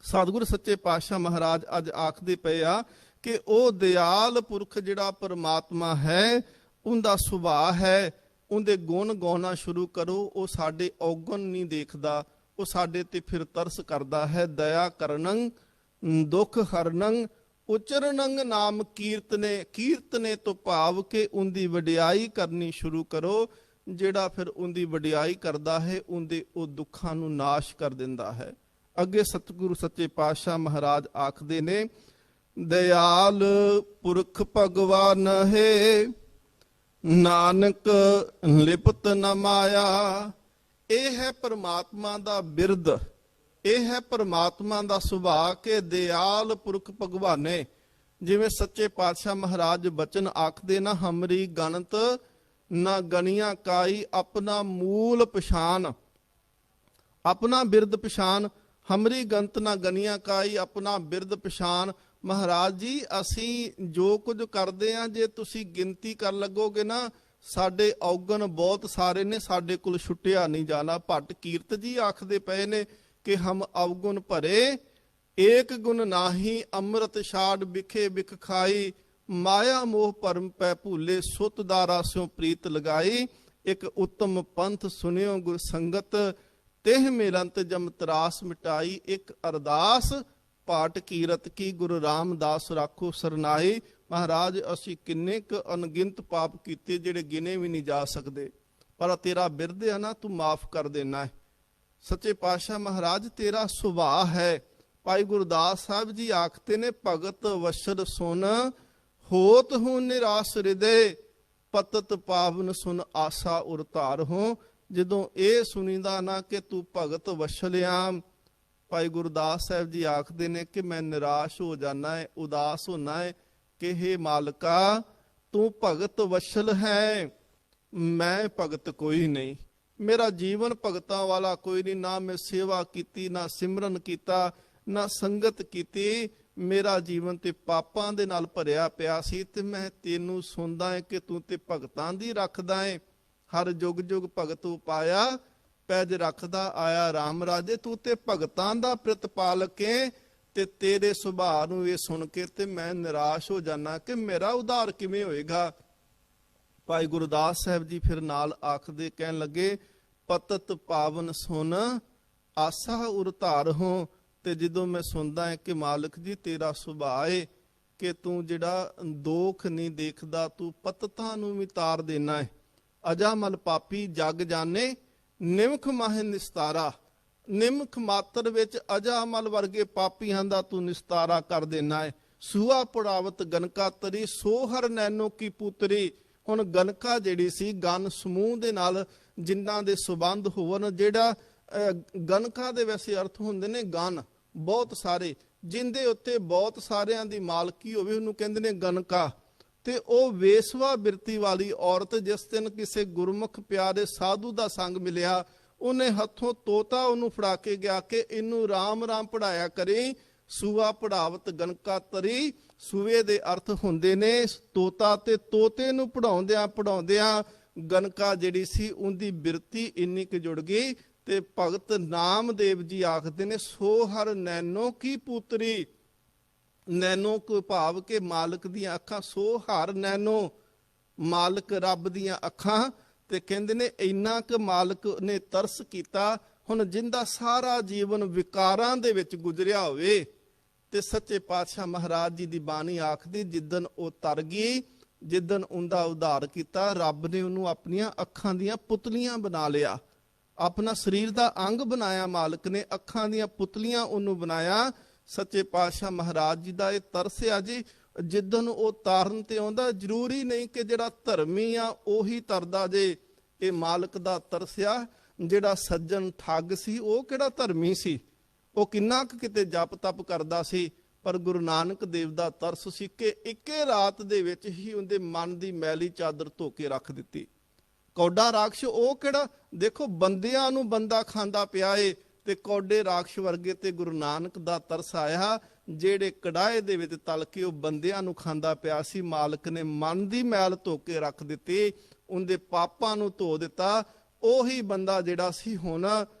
ਸਤਿਗੁਰ ਸੱਚੇ ਪਾਤਸ਼ਾਹ ਮਹਾਰਾਜ ਅੱਜ ਆਖਦੇ ਪਏ ਆ ਕਿ ਉਹ ਦਿਆਲ ਪੁਰਖ ਜਿਹੜਾ ਪਰਮਾਤਮਾ ਹੈ, ਉਹਦਾ ਸੁਭਾਅ ਹੈ ਉਹਦੇ ਗੁਣ ਗਾਉਣਾ ਸ਼ੁਰੂ ਕਰੋ। ਉਹ ਸਾਡੇ ਔਗਣ ਨਹੀਂ ਦੇਖਦਾ, ਉਹ ਸਾਡੇ ਤੇ ਫਿਰ ਤਰਸ ਕਰਦਾ ਹੈ। ਦਇਆ ਕਰਨੰ ਦੁਖ ਹਰਨੰ ਉਚਰਨੰ ਨਾਮ ਕੀਰਤਨੇ ਤੋਂ ਭਾਵ ਕੇ ਉਹਦੀ ਵਡਿਆਈ ਕਰਨੀ ਸ਼ੁਰੂ ਕਰੋ। ਜਿਹੜਾ ਫਿਰ ਉਹਦੀ ਵਡਿਆਈ ਕਰਦਾ ਹੈ ਉਹਦੇ ਉਹ ਦੁੱਖਾਂ ਨੂੰ ਨਾਸ਼ ਕਰ ਦਿੰਦਾ ਹੈ। ਅੱਗੇ ਸਤਿਗੁਰੂ ਸੱਚੇ ਪਾਤਸ਼ਾਹ ਮਹਾਰਾਜ ਆਖਦੇ ਨੇ, ਦਇਆਲ ਪੁਰਖ ਭਗਵਾਨ ਹੈ, ਨਾਨਕ ਲਿਪਤ ਨ ਮਾਇਆ। ਇਹ ਹੈ ਪਰਮਾਤਮਾ ਦਾ ਬਿਰਦ, ਇਹ ਹੈ ਪਰਮਾਤਮਾ ਦਾ ਸੁਭਾਅ ਕਿ ਦਿਆਲ ਪੁਰਖ ਭਗਵਾਨੇ। ਜਿਵੇਂ ਸੱਚੇ ਪਾਤਸ਼ਾਹ ਮਹਾਰਾਜ ਬਚਨ ਆਖਦੇ ਨਾ, ਹਮਰੀ ਗਣਤ ਨਾ ਗਣੀਆਂ ਕਾਈ, ਆਪਣਾ ਮੂਲ ਪਛਾਨ, ਆਪਣਾ ਬਿਰਦ ਪਛਾਨ। ਹਮਰੀ ਗਣਤ ਨਾ ਗਣੀਆਂ ਕਾਈ, ਆਪਣਾ ਬਿਰਦ ਪਛਾਨ। ਮਹਾਰਾਜ ਜੀ ਅਸੀਂ ਜੋ ਕੁਝ ਕਰਦੇ ਆ, ਜੇ ਤੁਸੀਂ ਗਿਣਤੀ ਕਰ ਲੱਗੋਗੇ ਨਾ, ਸਾਡੇ ਔਗਣ ਬਹੁਤ ਸਾਰੇ ਨੇ, ਸਾਡੇ ਕੋਲ ਛੁੱਟਿਆ ਨਹੀਂ ਜਾਣਾ। ਭੱਟ ਕੀਰਤ ਜੀ ਆਖਦੇ ਪਏ ਨੇ ਕਿ ਹਮ ਅਵਗੁਣ ਭਰੇ, ਏਕ ਗੁਣ ਨਾਹੀ, ਅੰਮ੍ਰਿਤ ਛਾੜ ਵਿਖੇ ਵਿਖ ਖਾਈ। ਮਾਇਆ ਮੋਹ ਭਰਮ ਪੈ ਭੂਲੇ, ਸੁਤ ਦਾਰਾ ਸਿਉ ਪ੍ਰੀਤ ਲਗਾਈ। ਇੱਕ ਉੱਤਮ ਪੰਥ ਸੁਨਿਓ ਗੁਰ ਸੰਗਤ, ਤਿਹ ਮਿਲੰਤ ਜਮ ਤਰਾਸ ਮਿਟਾਈ। ਇੱਕ ਅਰਦਾਸ ਪਾਟ ਕੀਰਤ ਕੀ, ਗੁਰੂ ਰਾਮਦਾਸ ਰਾਖੋ ਸਰਨਾਈ। ਮਹਾਰਾਜ ਅਸੀਂ ਕਿੰਨੇ ਕੁ ਅਣਗਿਣਤ ਪਾਪ ਕੀਤੇ ਜਿਹੜੇ ਗਿਣੇ ਵੀ ਨਹੀਂ ਜਾ ਸਕਦੇ, ਪਰ ਤੇਰਾ ਬਿਰਦ ਹੈ ਨਾ, ਤੂੰ ਮਾਫ ਕਰ ਦੇਣਾ ਹੈ। ਸੱਚੇ ਪਾਤਸ਼ਾਹ ਮਹਾਰਾਜ ਤੇਰਾ ਸੁਭਾਅ ਹੈ। ਭਾਈ ਗੁਰਦਾਸ ਸਾਹਿਬ ਜੀ ਆਖਦੇ ਨੇ, ਭਗਤ ਵਸ਼ਰ ਸੁਨ ਹੋਤ ਹੂੰ ਨਿਰਾਸ ਹਿਰਦੇ, ਪਤਤ ਪਾਵਨ ਸੁਨ ਆਸਾ ਉਰ ਧਾਰ ਹੋ। ਜਦੋਂ ਇਹ ਸੁਣੀਦਾ ਨਾ ਕਿ ਤੂੰ ਭਗਤ ਵਸ਼ਲਿਆ, ਭਾਈ ਗੁਰਦਾਸ ਸਾਹਿਬ ਜੀ ਆਖਦੇ ਨੇ ਕਿ ਮੈਂ ਨਿਰਾਸ਼ ਹੋ ਜਾਣਾ ਹੈ, ਉਦਾਸ ਹੋਣਾ ਹੈ ਕਿ ਹੇ ਮਾਲਕਾ ਤੂੰ ਭਗਤ ਵਸ਼ਲ ਹੈ, ਮੈਂ ਭਗਤ ਕੋਈ ਨਹੀਂ। ਮੇਰਾ ਜੀਵਨ ਭਗਤਾਂ ਵਾਲਾ ਕੋਈ ਨਹੀਂ, ਨਾ ਮੈਂ ਸੇਵਾ ਕੀਤੀ, ਨਾ ਸਿਮਰਨ ਕੀਤਾ, ਨਾ ਸੰਗਤ ਕੀਤੀ। ਮੇਰਾ ਜੀਵਨ ਤੇ ਪਾਪਾਂ ਦੇ ਨਾਲ ਭਰਿਆ ਪਿਆ ਸੀ, ਤੇ ਮੈਂ ਤੈਨੂੰ ਸੁਣਦਾ ਹੈ ਕਿ ਤੂੰ ਤੇ ਭਗਤਾਂ ਦੀ ਰੱਖਦਾ ਹੈ। ਹਰ ਜੁਗ ਜੁਗ ਭਗਤ ਉਪਾਇਆ, ਪੈਜ ਰੱਖਦਾ ਆਇਆ ਰਾਮ ਰਾਜੇ। ਤੂੰ ਤੇ ਭਗਤਾਂ ਦਾ ਪ੍ਰਤਪਾਲਕ ਹੈ, ਤੇ ਤੇਰੇ ਸੁਭਾਅ ਨੂੰ ਇਹ ਸੁਣ ਕੇ ਤੇ ਮੈਂ ਨਿਰਾਸ਼ ਹੋ ਜਾਣਾ ਕਿ ਮੇਰਾ ਉਧਾਰ ਕਿਵੇਂ ਹੋਏਗਾ। ਭਾਈ ਗੁਰਦਾਸ ਸਾਹਿਬ ਜੀ ਫਿਰ ਨਾਲ ਆਖਦੇ ਕਹਿਣ ਲੱਗੇ, ਪਤਤ ਪਾਵਨ ਸੁਨ ਆਸਾ ਉਰ ਧਾਰ ਹੋ। ਤੇ ਜਦੋਂ ਮੈਂ ਸੁਣਦਾ ਹੈ ਕਿ ਮਾਲਕ ਜੀ ਤੇਰਾ ਸੁਭਾਅ ਹੈ ਕਿ ਤੂੰ ਜਿਹੜਾ ਦੋਖ ਨਹੀਂ ਦੇਖਦਾ, ਤੂੰ ਪਤਤਾਂ ਨੂੰ ਵੀ ਤਾਰ ਦੇਣਾ ਹੈ। ਅਜਾਮਲ ਪਾਪੀ ਜਗ ਜਾਣੇ, ਨਿਮਖ ਮਾਹਿ ਨਿਸਤਾਰਾ। ਨਿਮਖ ਮਾਤਰ ਵਿੱਚ ਅਜਾਮਲ ਵਰਗੇ ਪਾਪੀਆਂ ਦਾ ਤੂੰ ਨਿਸਤਾਰਾ ਕਰ ਦੇਣਾ ਹੈ। ਸੂਆ ਪੁੜਾਵਤ ਗਨਕਾ ਤਰੀ, ਸੋ ਹਰ ਨੈਨੋ ਕੀ ਪੁੱਤਰੀ। ਹੁਣ ਗਨਕਾ ਜਿਹੜੀ ਸੀ ਗਨ ਸਮੂਹ ਦੇ ਨਾਲ ਜਿਨ੍ਹਾਂ ਦੇ ਸੰਬੰਧ ਹੋਣ, ਜਿਹੜਾ ਗਨਕਾ ਦੇ ਵੈਸੇ ਅਰਥ ਹੁੰਦੇ ਨੇ ਗਨ, ਬਹੁਤ ਸਾਰੇ, ਜਿੰਦੇ ਉੱਤੇ ਬਹੁਤ ਸਾਰਿਆਂ ਦੀ ਮਾਲਕੀ ਹੋਵੇ ਉਹਨੂੰ ਕਹਿੰਦੇ ਨੇ ਗਨਕਾ। ਤੇ ਉਹ ਵੇਸਵਾ ਬਿਰਤੀ ਵਾਲੀ ਔਰਤ, ਜਿਸ ਦਿਨ ਕਿਸੇ ਗੁਰਮੁਖ ਪਿਆਰੇ ਸਾਧੂ ਦਾ ਸੰਗ ਮਿਲਿਆ, ਉਹਨੇ ਹੱਥੋਂ ਤੋਤਾ ਉਹਨੂੰ ਫੜਾ ਕੇ ਗਿਆ ਕਿ ਇਹਨੂੰ ਰਾਮ ਰਾਮ ਪੜਾਇਆ ਕਰੇ। ਸੂਆ ਪੜਾਵਤ ਗਨਕਾ ਤਰੀ, ਸੂਏ ਦੇ ਅਰਥ ਹੁੰਦੇ ਨੇ ਤੋਤਾ, ਤੇ ਤੋਤੇ ਨੂੰ ਪੜਾਉਂਦਿਆਂ ਗਨਕਾ ਜਿਹੜੀ ਸੀ ਉਹਦੀ ਬਿਰਤੀ ਇੰਨੀ ਕੁ ਜੁੜ ਗਈ। ਤੇ ਭਗਤ ਨਾਮਦੇਵ ਜੀ ਆਖਦੇ ਨੇ, ਸੋ ਹਰ ਨੈਨੋ ਕੀ ਪੁੱਤਰੀ। ਨੈਨੋ ਕੋ ਭਾਵ ਕੇ ਮਾਲਕ ਦੀਆਂ ਅੱਖਾਂ, ਸੋ ਹਰ ਨੈਨੋ, ਮਾਲਕ ਰੱਬ ਦੀਆਂ ਅੱਖਾਂ। ਤੇ ਕਹਿੰਦੇ ਨੇ ਇੰਨਾ ਕੁ ਮਾਲਕ ਨੇ ਤਰਸ ਕੀਤਾ। ਹੁਣ ਜਿੰਦਾ ਸਾਰਾ ਜੀਵਨ ਵਿਕਾਰਾਂ ਦੇ ਵਿੱਚ ਗੁਜ਼ਰਿਆ ਹੋਵੇ, ਤੇ ਸੱਚੇ ਪਾਤਸ਼ਾਹ ਮਹਾਰਾਜ ਜੀ ਦੀ ਬਾਣੀ ਆਖਦੀ, ਜਿੱਦਣ ਉਹ ਤਰ ਗਈ, ਜਿੱਦਣ ਉਹਦਾ ਉਧਾਰ ਕੀਤਾ, ਰੱਬ ਨੇ ਉਹਨੂੰ ਆਪਣੀਆਂ ਅੱਖਾਂ ਦੀਆਂ ਪੁਤਲੀਆਂ ਬਣਾ ਲਿਆ। ਆਪਣਾ ਸਰੀਰ ਦਾ ਅੰਗ ਬਣਾਇਆ ਮਾਲਕ ਨੇ, ਅੱਖਾਂ ਦੀਆਂ ਪੁਤਲੀਆਂ ਉਹਨੂੰ ਬਣਾਇਆ। ਸੱਚੇ ਪਾਤਸ਼ਾਹ ਮਹਾਰਾਜ ਜੀ ਦਾ ਇਹ ਤਰਸ ਆ ਜੀ। ਜਿੱਦਣ ਉਹ ਤਾਰਨ ਤੇ ਆਉਂਦਾ, ਜ਼ਰੂਰੀ ਨਹੀਂ ਕਿ ਜਿਹੜਾ ਧਰਮੀ ਆ ਉਹੀ ਤਰਦਾ ਜੇ। ਇਹ ਮਾਲਕ ਦਾ ਤਰਸਿਆ। ਜਿਹੜਾ ਸੱਜਣ ਠੱਗ ਸੀ ਉਹ ਕਿਹੜਾ ਧਰਮੀ ਸੀ, ਉਹ ਕਿੰਨਾ ਕੁ ਕਿਤੇ ਜਪ ਤਪ ਕਰਦਾ ਸੀ, ਪਰ ਗੁਰੂ ਨਾਨਕ ਦੇਵ ਦਾ ਤਰਸ ਸੀ ਕਿ ਇੱਕੇ ਰਾਤ ਦੇ ਵਿੱਚ ਹੀ ਉਹਦੇ ਮਨ ਦੀ ਮੈਲੀ ਚਾਦਰ ਧੋ ਕੇ ਰੱਖ ਦਿੱਤੀ। ਕੌਡਾ ਰਾਖਸ਼ ਉਹ ਕਿਹੜਾ, ਦੇਖੋ ਬੰਦਿਆਂ ਨੂੰ ਬੰਦਾ ਖਾਂਦਾ ਪਿਆ ਏ, ਤੇ ਕੌਡੇ ਰਾਖਸ਼ ਵਰਗੇ ਤੇ ਗੁਰੂ ਨਾਨਕ ਦਾ ਤਰਸ ਆਇਆ, ਜਿਹੜੇ ਕੜਾਏ ਦੇ ਵਿੱਚ ਤਲ ਕੇ ਉਹ ਬੰਦਿਆਂ ਨੂੰ ਖਾਂਦਾ ਪਿਆ ਸੀ। ਮਾਲਕ ਨੇ ਮਨ ਦੀ ਮੈਲ ਧੋ ਕੇ ਰੱਖ ਦਿੱਤੀ, ਉਹਦੇ ਪਾਪਾਂ ਨੂੰ ਧੋ ਦਿੱਤਾ। ਉਹੀ ਬੰਦਾ ਜਿਹੜਾ ਸੀ ਹੁਣ,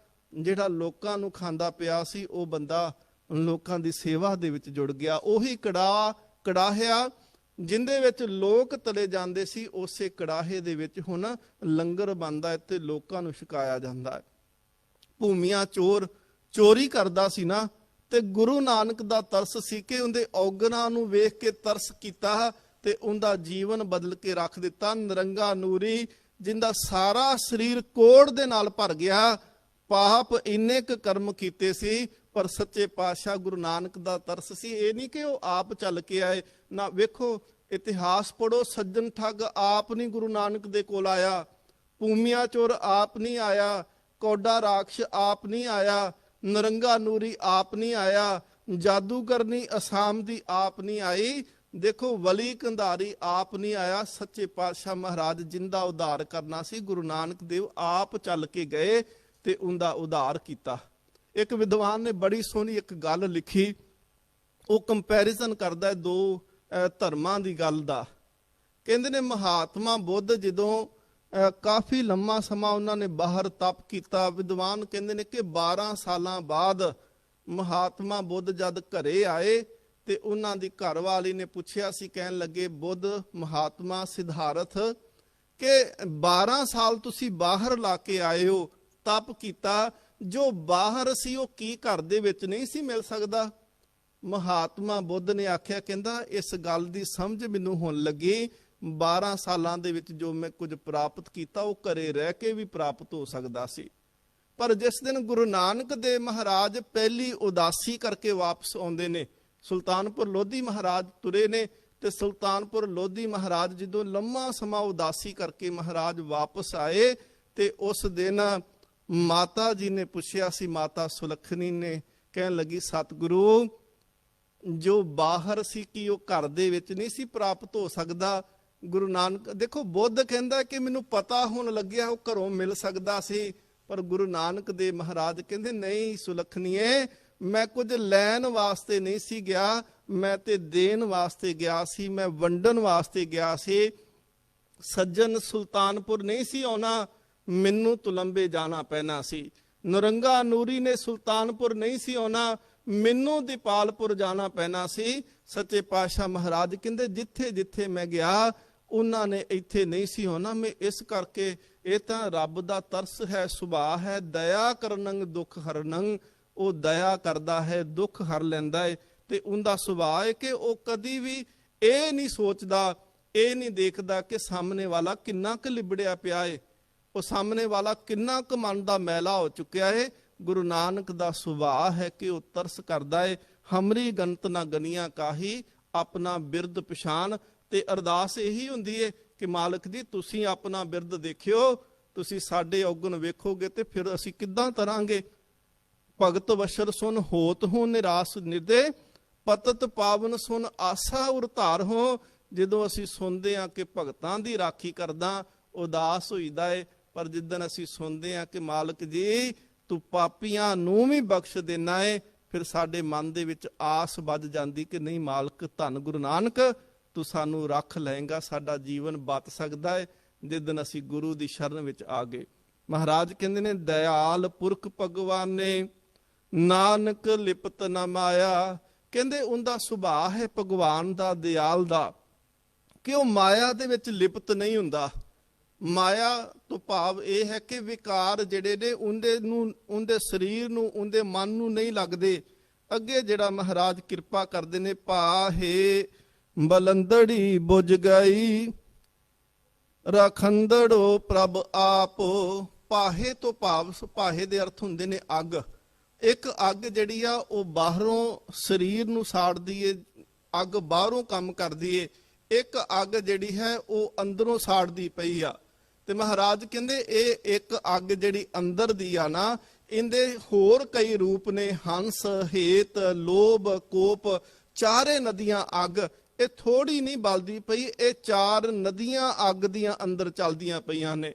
ਜਿਹੜਾ ਲੋਕਾਂ ਨੂੰ ਖਾਂਦਾ ਪਿਆ ਸੀ, ਉਹ ਬੰਦਾ ਲੋਕਾਂ ਦੀ ਸੇਵਾ ਦੇ ਵਿੱਚ ਜੁੜ ਗਿਆ। ਉਹੀ ਕੜਾਹਿਆ ਜਿੰਦੇ ਵਿੱਚ ਲੋਕ ਤਲੇ ਜਾਂਦੇ ਸੀ, ਉਸੇ ਕੜਾਹੇ ਦੇ ਵਿੱਚ ਹੁਣ ਲੰਗਰ ਬਣਦਾ ਹੈ ਤੇ ਲੋਕਾਂ ਨੂੰ ਛਕਾਇਆ ਜਾਂਦਾ ਹੈ। ਭੂਮੀਆਂ ਚੋਰ ਚੋਰੀ ਕਰਦਾ ਸੀ ਨਾ, ਤੇ ਗੁਰੂ ਨਾਨਕ ਦਾ ਤਰਸ ਸੀ ਕਿ ਉਹਦੇ ਔਗਣਾਂ ਨੂੰ ਵੇਖ ਕੇ ਤਰਸ ਕੀਤਾ ਤੇ ਉਹਦਾ ਜੀਵਨ ਬਦਲ ਕੇ ਰੱਖ ਦਿੱਤਾ। ਨਰੰਗਾ ਨੂਰੀ ਜਿੰਦਾ ਸਾਰਾ ਸਰੀਰ ਕੋੜ ਦੇ ਨਾਲ ਭਰ ਗਿਆ, ਪਾਪ ਇੰਨੇ ਕੁ ਕਰਮ ਕੀਤੇ ਸੀ, ਪਰ ਸੱਚੇ ਪਾਤਸ਼ਾਹ ਗੁਰੂ ਨਾਨਕ ਦਾ ਤਰਸ ਸੀ। ਇਹ ਨਹੀਂ ਕਿ ਉਹ ਆਪ ਚੱਲ ਕੇ ਆਏ ਨਾ। ਵੇਖੋ ਇਤਿਹਾਸ ਪੜੋ, ਸੱਜਣ ਠੱਗ ਆਪ ਨਹੀਂ ਗੁਰੂ ਨਾਨਕ ਦੇ ਕੋਲ ਆਇਆ, ਭੂਮੀਆਂ ਚੋਰ ਆਪ ਨਹੀਂ ਆਇਆ, ਕੌਡਾ ਰਾਖਸ਼ ਆਪ ਨਹੀਂ ਆਇਆ, ਨਰੰਗਾ ਨੂਰੀ ਆਪ ਨਹੀਂ ਆਇਆ, ਜਾਦੂਗਰਨੀ ਅਸਾਮ ਦੀ ਆਪ ਨਹੀਂ ਆਈ, ਦੇਖੋ ਵਲੀ ਕੰਧਾਰੀ ਆਪ ਨਹੀਂ ਆਇਆ। ਸੱਚੇ ਪਾਤਸ਼ਾਹ ਮਹਾਰਾਜ ਜਿੰਦਾ ਉਧਾਰ ਕਰਨਾ ਸੀ, ਗੁਰੂ ਨਾਨਕ ਦੇਵ ਆਪ ਚੱਲ ਕੇ ਗਏ ਤੇ ਉਹਦਾ ਉਧਾਰ ਕੀਤਾ। ਇੱਕ ਵਿਦਵਾਨ ਨੇ ਬੜੀ ਸੋਹਣੀ ਇੱਕ ਗੱਲ ਲਿਖੀ, ਉਹ ਕੰਪੈਰੀਜ਼ਨ ਕਰਦਾ ਦੋ ਧਰਮਾਂ ਦੀ ਗੱਲ ਦਾ। ਕਹਿੰਦੇ ਨੇ ਮਹਾਤਮਾ ਬੁੱਧ ਜਦੋਂ ਕਾਫੀ ਲੰਮਾ ਸਮਾਂ ਉਹਨਾਂ ਨੇ ਬਾਹਰ ਤਪ ਕੀਤਾ, ਵਿਦਵਾਨ ਕਹਿੰਦੇ ਨੇ ਕਿ 12 ਸਾਲਾਂ ਬਾਅਦ ਮਹਾਤਮਾ ਬੁੱਧ ਜਦ ਘਰੇ ਆਏ ਤੇ ਉਹਨਾਂ ਦੀ ਘਰਵਾਲੀ ਨੇ ਪੁੱਛਿਆ ਸੀ, ਕਹਿਣ ਲੱਗੇ ਬੁੱਧ ਮਹਾਤਮਾ ਸਿਧਾਰਥ ਕਿ 12 ਸਾਲ ਤੁਸੀਂ ਬਾਹਰ ਲਾ ਕੇ ਆਏ ਹੋ, ਤਪ ਕੀਤਾ, ਜੋ ਬਾਹਰ ਸੀ ਉਹ ਕੀ ਘਰ ਦੇ ਵਿੱਚ ਨਹੀਂ ਸੀ ਮਿਲ ਸਕਦਾ? ਮਹਾਤਮਾ ਬੁੱਧ ਨੇ ਆਖਿਆ, ਕਹਿੰਦਾ ਇਸ ਗੱਲ ਦੀ ਸਮਝ ਮੈਨੂੰ ਹੁਣ ਲੱਗੀ, 12 ਸਾਲਾਂ ਦੇ ਵਿੱਚ ਜੋ ਮੈਂ ਕੁਝ ਪ੍ਰਾਪਤ ਕੀਤਾ ਉਹ ਘਰੇ ਰਹਿ ਕੇ ਵੀ ਪ੍ਰਾਪਤ ਹੋ ਸਕਦਾ ਸੀ। ਪਰ ਜਿਸ ਦਿਨ ਗੁਰੂ ਨਾਨਕ ਦੇਵ ਮਹਾਰਾਜ ਪਹਿਲੀ ਉਦਾਸੀ ਕਰਕੇ ਵਾਪਸ ਆਉਂਦੇ ਨੇ, ਸੁਲਤਾਨਪੁਰ ਲੋਧੀ ਮਹਾਰਾਜ ਤੁਰੇ ਨੇ, ਤੇ ਸੁਲਤਾਨਪੁਰ ਲੋਧੀ ਮਹਾਰਾਜ ਜਦੋਂ ਲੰਮਾ ਸਮਾਂ ਉਦਾਸੀ ਕਰਕੇ ਮਹਾਰਾਜ ਵਾਪਸ ਆਏ ਤੇ ਉਸ ਦਿਨ ਮਾਤਾ ਜੀ ਨੇ ਪੁੱਛਿਆ ਸੀ, ਮਾਤਾ ਸੁਲੱਖਣੀ ਨੇ ਕਹਿਣ ਲੱਗੀ, ਸਤਿਗੁਰੂ ਜੋ ਬਾਹਰ ਸੀ ਕੀ ਉਹ ਘਰ ਦੇ ਵਿੱਚ ਨਹੀਂ ਸੀ ਪ੍ਰਾਪਤ ਹੋ ਸਕਦਾ? ਗੁਰੂ ਨਾਨਕ ਦੇਖੋ ਬੁੱਧ ਕਹਿੰਦਾ ਕਿ ਮੈਨੂੰ ਪਤਾ ਹੁਣ ਲੱਗਿਆ ਉਹ ਘਰੋਂ ਮਿਲ ਸਕਦਾ ਸੀ, ਪਰ ਗੁਰੂ ਨਾਨਕ ਦੇਵ ਮਹਾਰਾਜ ਕਹਿੰਦੇ ਨਹੀਂ ਸੁਲੱਖਣੀਏ, ਮੈਂ ਕੁਝ ਲੈਣ ਵਾਸਤੇ ਨਹੀਂ ਸੀ ਗਿਆ, ਮੈਂ ਤੇ ਦੇਣ ਵਾਸਤੇ ਗਿਆ ਸੀ, ਮੈਂ ਵੰਡਣ ਵਾਸਤੇ ਗਿਆ ਸੀ। ਸੱਜਣ ਸੁਲਤਾਨਪੁਰ ਨਹੀਂ ਸੀ ਆਉਣਾ, ਮੈਨੂੰ ਤੁਲੰਬੇ ਜਾਣਾ ਪੈਣਾ ਸੀ। ਨਰੰਗਾ ਨੂਰੀ ਨੇ ਸੁਲਤਾਨਪੁਰ ਨਹੀਂ ਸੀ ਆਉਣਾ, ਮੈਨੂੰ ਦੀਪਾਲਪੁਰ ਜਾਣਾ ਪੈਣਾ ਸੀ। ਸੱਚੇ ਪਾਤਸ਼ਾਹ ਮਹਾਰਾਜ ਕਹਿੰਦੇ ਜਿੱਥੇ ਜਿੱਥੇ ਮੈਂ ਗਿਆ ਉਹਨਾਂ ਨੇ ਇੱਥੇ ਨਹੀਂ ਸੀ ਹੋਣਾ। ਮੈਂ ਇਸ ਕਰਕੇ, ਇਹ ਤਾਂ ਰੱਬ ਦਾ ਤਰਸ ਹੈ, ਸੁਭਾਅ ਹੈ, ਦਇਆ ਕਰਨੰ ਦੁੱਖ ਹਰਨੰ, ਉਹ ਦਇਆ ਕਰਦਾ ਹੈ, ਦੁੱਖ ਹਰ ਲੈਂਦਾ ਹੈ। ਤੇ ਉਹਦਾ ਸੁਭਾਅ ਹੈ ਕਿ ਉਹ ਕਦੀ ਵੀ ਇਹ ਨਹੀਂ ਸੋਚਦਾ, ਇਹ ਨਹੀਂ ਦੇਖਦਾ ਕਿ ਸਾਹਮਣੇ ਵਾਲਾ ਕਿੰਨਾ ਕੁ ਲਿਬੜਿਆ ਪਿਆ ਹੈ, ਉਹ ਸਾਹਮਣੇ ਵਾਲਾ ਕਿੰਨਾ ਕੁ ਮਨ ਦਾ ਮੈਲਾ ਹੋ ਚੁੱਕਿਆ ਹੈ। ਗੁਰੂ ਨਾਨਕ ਦਾ ਸੁਭਾਅ ਹੈ ਕਿ ਉਹ ਤਰਸ ਕਰਦਾ ਹੈ। ਹਮਰੀ ਗੰਤ ਨਾ ਗਨੀਆਂ ਕਾਹੀ, ਆਪਣਾ ਬਿਰਦ ਪਛਾਣ। ਤੇ ਅਰਦਾਸ ਇਹੀ ਹੁੰਦੀ ਹੈ ਕਿ ਮਾਲਕ ਜੀ ਤੁਸੀਂ ਆਪਣਾ ਬਿਰਦ ਦੇਖਿਓ, ਤੁਸੀਂ ਸਾਡੇ ਔਗਣ ਵੇਖੋਗੇ ਤੇ ਫਿਰ ਅਸੀਂ ਕਿੱਦਾਂ ਤਰਾਂਗੇ। ਭਗਤ ਵਸ਼ਰ ਸੁਨ ਹੋਤ ਹੋ ਨਿਰਾਸ ਨਿਰਦੇ, ਪਤਤ ਪਾਵਨ ਸੁਨ ਆਸਾ ਉਰ ਧਾਰ ਹੋ। ਜਦੋਂ ਅਸੀਂ ਸੁਣਦੇ ਹਾਂ ਕਿ ਭਗਤਾਂ ਦੀ ਰਾਖੀ ਕਰਦਾ, ਉਦਾਸ ਹੋਈਦਾ ਏ, ਪਰ ਜਿੱਦਣ ਅਸੀਂ ਸੁਣਦੇ ਹਾਂ ਕਿ ਮਾਲਕ ਜੀ ਤੂੰ ਪਾਪੀਆਂ ਨੂੰ ਵੀ ਬਖਸ਼ ਦੇਣਾ ਏ, ਫਿਰ ਸਾਡੇ ਮਨ ਦੇ ਵਿੱਚ ਆਸ ਵੱਜ ਜਾਂਦੀ ਕਿ ਨਹੀਂ ਮਾਲਕ ਧੰਨ ਗੁਰੂ ਨਾਨਕ ਤੂੰ ਸਾਨੂੰ ਰੱਖ ਲਏਗਾ, ਸਾਡਾ ਜੀਵਨ ਬਚ ਸਕਦਾ ਹੈ ਜਿੱਦਣ ਅਸੀਂ ਗੁਰੂ ਦੀ ਸ਼ਰਨ ਵਿੱਚ ਆ ਗਏ। ਮਹਾਰਾਜ ਕਹਿੰਦੇ ਨੇ ਦਇਆਲ ਪੁਰਖ ਭਗਵਾਨ ਨੇ ਨਾਨਕ ਲਿਪਤ ਨਾ ਮਾਇਆ। ਕਹਿੰਦੇ ਉਹਦਾ ਸੁਭਾਅ ਹੈ ਭਗਵਾਨ ਦਾ, ਦਿਆਲ ਦਾ, ਕਿ ਉਹ ਮਾਇਆ ਦੇ ਵਿੱਚ ਲਿਪਤ ਨਹੀਂ ਹੁੰਦਾ। ਮਾਇਆ ਤੋਂ ਭਾਵ ਇਹ ਹੈ ਕਿ ਵਿਕਾਰ ਜਿਹੜੇ ਨੇ ਉਹਦੇ ਸਰੀਰ ਨੂੰ, ਉਹਦੇ ਮਨ ਨੂੰ ਨਹੀਂ ਲੱਗਦੇ। ਅੱਗੇ ਜਿਹੜਾ ਮਹਾਰਾਜ ਕਿਰਪਾ ਕਰਦੇ ਨੇ, ਪਾਹੇ ਬਲੰਦੜੀ ਬੁਝ ਗਈ ਰਖੰਦੜੋ ਪ੍ਰਭ ਆਪ। ਪਾਹੇ ਤੋਂ ਭਾਵ, ਪਾਹੇ ਦੇ ਅਰਥ ਹੁੰਦੇ ਨੇ ਅੱਗ। ਇੱਕ ਅੱਗ ਜਿਹੜੀ ਆ ਉਹ ਬਾਹਰੋਂ ਸਰੀਰ ਨੂੰ ਸਾੜਦੀ ਏ, ਅੱਗ ਬਾਹਰੋਂ ਕੰਮ ਕਰਦੀ ਏ। ਇੱਕ ਅੱਗ ਜਿਹੜੀ ਹੈ ਉਹ ਅੰਦਰੋਂ ਸਾੜਦੀ ਪਈ ਆ। ਤੇ ਮਹਾਰਾਜ ਕਹਿੰਦੇ ਇਹ ਇੱਕ ਅੱਗ ਜਿਹੜੀ ਅੰਦਰ ਦੀ ਆ ਨਾ, ਇਹਦੇ ਹੋਰ ਕਈ ਰੂਪ ਨੇ, ਹੰਸ, ਹੇਤ, ਲੋਭ, ਕੋਪ, ਚਾਰੇ ਨਦੀਆਂ ਅੱਗ। ਇਹ ਥੋੜੀ ਨਹੀਂ ਬਲਦੀ ਪਈ, ਇਹ 4 ਨਦੀਆਂ ਅੱਗ ਦੀਆਂ ਅੰਦਰ ਚੱਲਦੀਆਂ ਪਈਆਂ ਨੇ।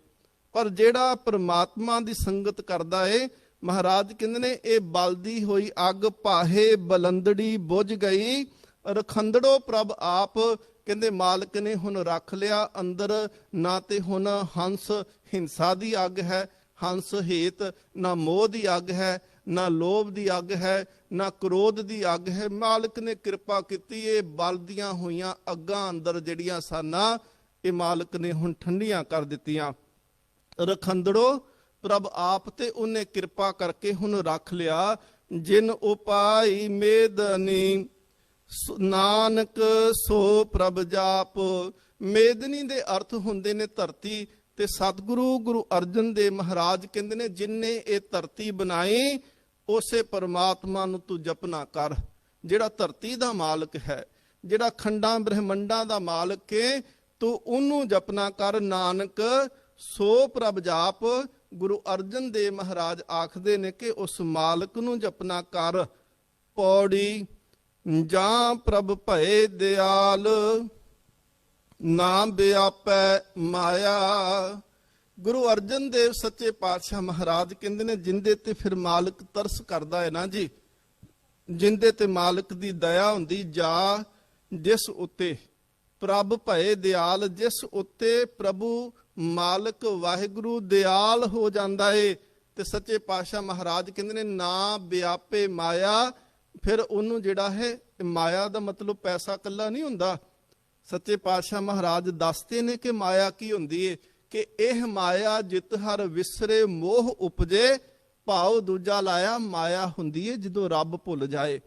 ਪਰ ਜਿਹੜਾ ਪ੍ਰਮਾਤਮਾ ਦੀ ਸੰਗਤ ਕਰਦਾ ਏ, ਮਹਾਰਾਜ ਕਹਿੰਦੇ ਨੇ ਇਹ ਬਲਦੀ ਹੋਈ ਅੱਗ ਪਾਹੇ ਬਲੰਦੜੀ ਬੁਝ ਗਈ ਰਖੰਦੜੋ ਪ੍ਰਭ ਆਪ। ਕਹਿੰਦੇ ਮਾਲਕ ਨੇ ਹੁਣ ਰੱਖ ਲਿਆ ਅੰਦਰ, ਨਾ ਤੇ ਹੁਣ ਹੰਸ ਹਿੰਸਾ ਦੀ ਅੱਗ ਹੈ, ਹੰਸ ਹੇਤ ਨਾ ਮੋਹ ਦੀ ਅੱਗ ਹੈ, ਨਾ ਲੋਭ ਦੀ ਅੱਗ ਹੈ, ਨਾ ਕ੍ਰੋਧ ਦੀ ਅੱਗ ਹੈ। ਮਾਲਕ ਨੇ ਕਿਰਪਾ ਕੀਤੀ, ਇਹ ਬਲਦੀਆਂ ਹੋਈਆਂ ਅੱਗਾਂ ਅੰਦਰ ਜਿਹੜੀਆਂ ਸਨ ਇਹ ਮਾਲਕ ਨੇ ਹੁਣ ਠੰਡੀਆਂ ਕਰ ਦਿੱਤੀਆਂ। ਰਖੰਦੜੋ ਪ੍ਰਭ ਆਪ ਤੇ ਉਹਨੇ ਕਿਰਪਾ ਕਰਕੇ ਹੁਣ ਰੱਖ ਲਿਆ। ਜਿਨ ਉਪਾਈ ਮੇਦਨੀ ਨਾਨਕ ਸੋ ਪ੍ਰਭ ਜਾਪ। ਮੇਦਨੀ ਦੇ ਅਰਥ ਹੁੰਦੇ ਨੇ ਧਰਤੀ, ਤੇ ਸਤਿਗੁਰੂ ਗੁਰੂ ਅਰਜਨ ਦੇਵ ਮਹਾਰਾਜ ਕਹਿੰਦੇ ਨੇ ਜਿਨਨੇ ਇਹ ਧਰਤੀ ਬਣਾਈ ਉਸੇ ਪਰਮਾਤਮਾ ਨੂੰ ਤੂੰ ਜਪਨਾ ਕਰ। ਜਿਹੜਾ ਧਰਤੀ ਦਾ ਮਾਲਕ ਹੈ, ਜਿਹੜਾ ਖੰਡਾਂ ਬ੍ਰਹਮੰਡਾਂ ਦਾ ਮਾਲਕ ਹੈ, ਤੂੰ ਉਹਨੂੰ ਜਪਨਾ ਕਰ। ਨਾਨਕ ਸੋ ਪ੍ਰਭ ਜਾਪ। ਗੁਰੂ ਅਰਜਨ ਦੇਵ ਮਹਾਰਾਜ ਆਖਦੇ ਨੇ ਕਿ ਉਸ ਮਾਲਕ ਨੂੰ ਜਪਨਾ ਕਰ। ਪੌੜੀ ਜਾਂ ਪ੍ਰਭ ਭਏ ਦਿਆਲ ਨਾ ਵਿਆਪੈ ਮਾਇਆ। ਗੁਰੂ ਅਰਜਨ ਦੇਵ ਸੱਚੇ ਪਾਤਸ਼ਾਹ ਮਹਾਰਾਜ ਕਹਿੰਦੇ ਨੇ ਜਿੰਦੇ ਤੇ ਫਿਰ ਮਾਲਕ ਤਰਸ ਕਰਦਾ ਹੈ ਨਾ ਜੀ, ਜਿੰਦੇ ਤੇ ਮਾਲਕ ਦੀ ਦਇਆ ਹੁੰਦੀ, ਜਾ ਜਿਸ ਉੱਤੇ ਪ੍ਰਭ ਭਏ ਦਿਆਲ, ਜਿਸ ਉੱਤੇ ਪ੍ਰਭੂ ਮਾਲਕ ਵਾਹਿਗੁਰੂ ਦਿਆਲ ਹੋ ਜਾਂਦਾ ਏ। ਤੇ ਸੱਚੇ ਪਾਤਸ਼ਾਹ ਮਹਾਰਾਜ ਕਹਿੰਦੇ ਨੇ ਨਾ ਵਿਆਪੇ ਮਾਇਆ। ਫਿਰ ਉਹਨੂੰ ਜਿਹੜਾ ਹੈ, ਮਾਇਆ ਦਾ ਮਤਲਬ ਪੈਸਾ ਇਕੱਲਾ ਨਹੀਂ ਹੁੰਦਾ। ਸੱਚੇ ਪਾਤਸ਼ਾਹ ਮਹਾਰਾਜ ਦੱਸਦੇ ਨੇ ਕਿ ਮਾਇਆ ਕੀ ਹੁੰਦੀ ਏ, ਕਿ ਇਹ ਮਾਇਆ ਜਿਤ ਹਰ ਵਿਸਰੇ ਮੋਹ ਉਪਜੇ, ਭਾਵ ਦੂਜਾ ਲਾਇਆ ਮਾਇਆ ਹੁੰਦੀ ਏ ਜਦੋਂ ਰੱਬ ਭੁੱਲ ਜਾਏ।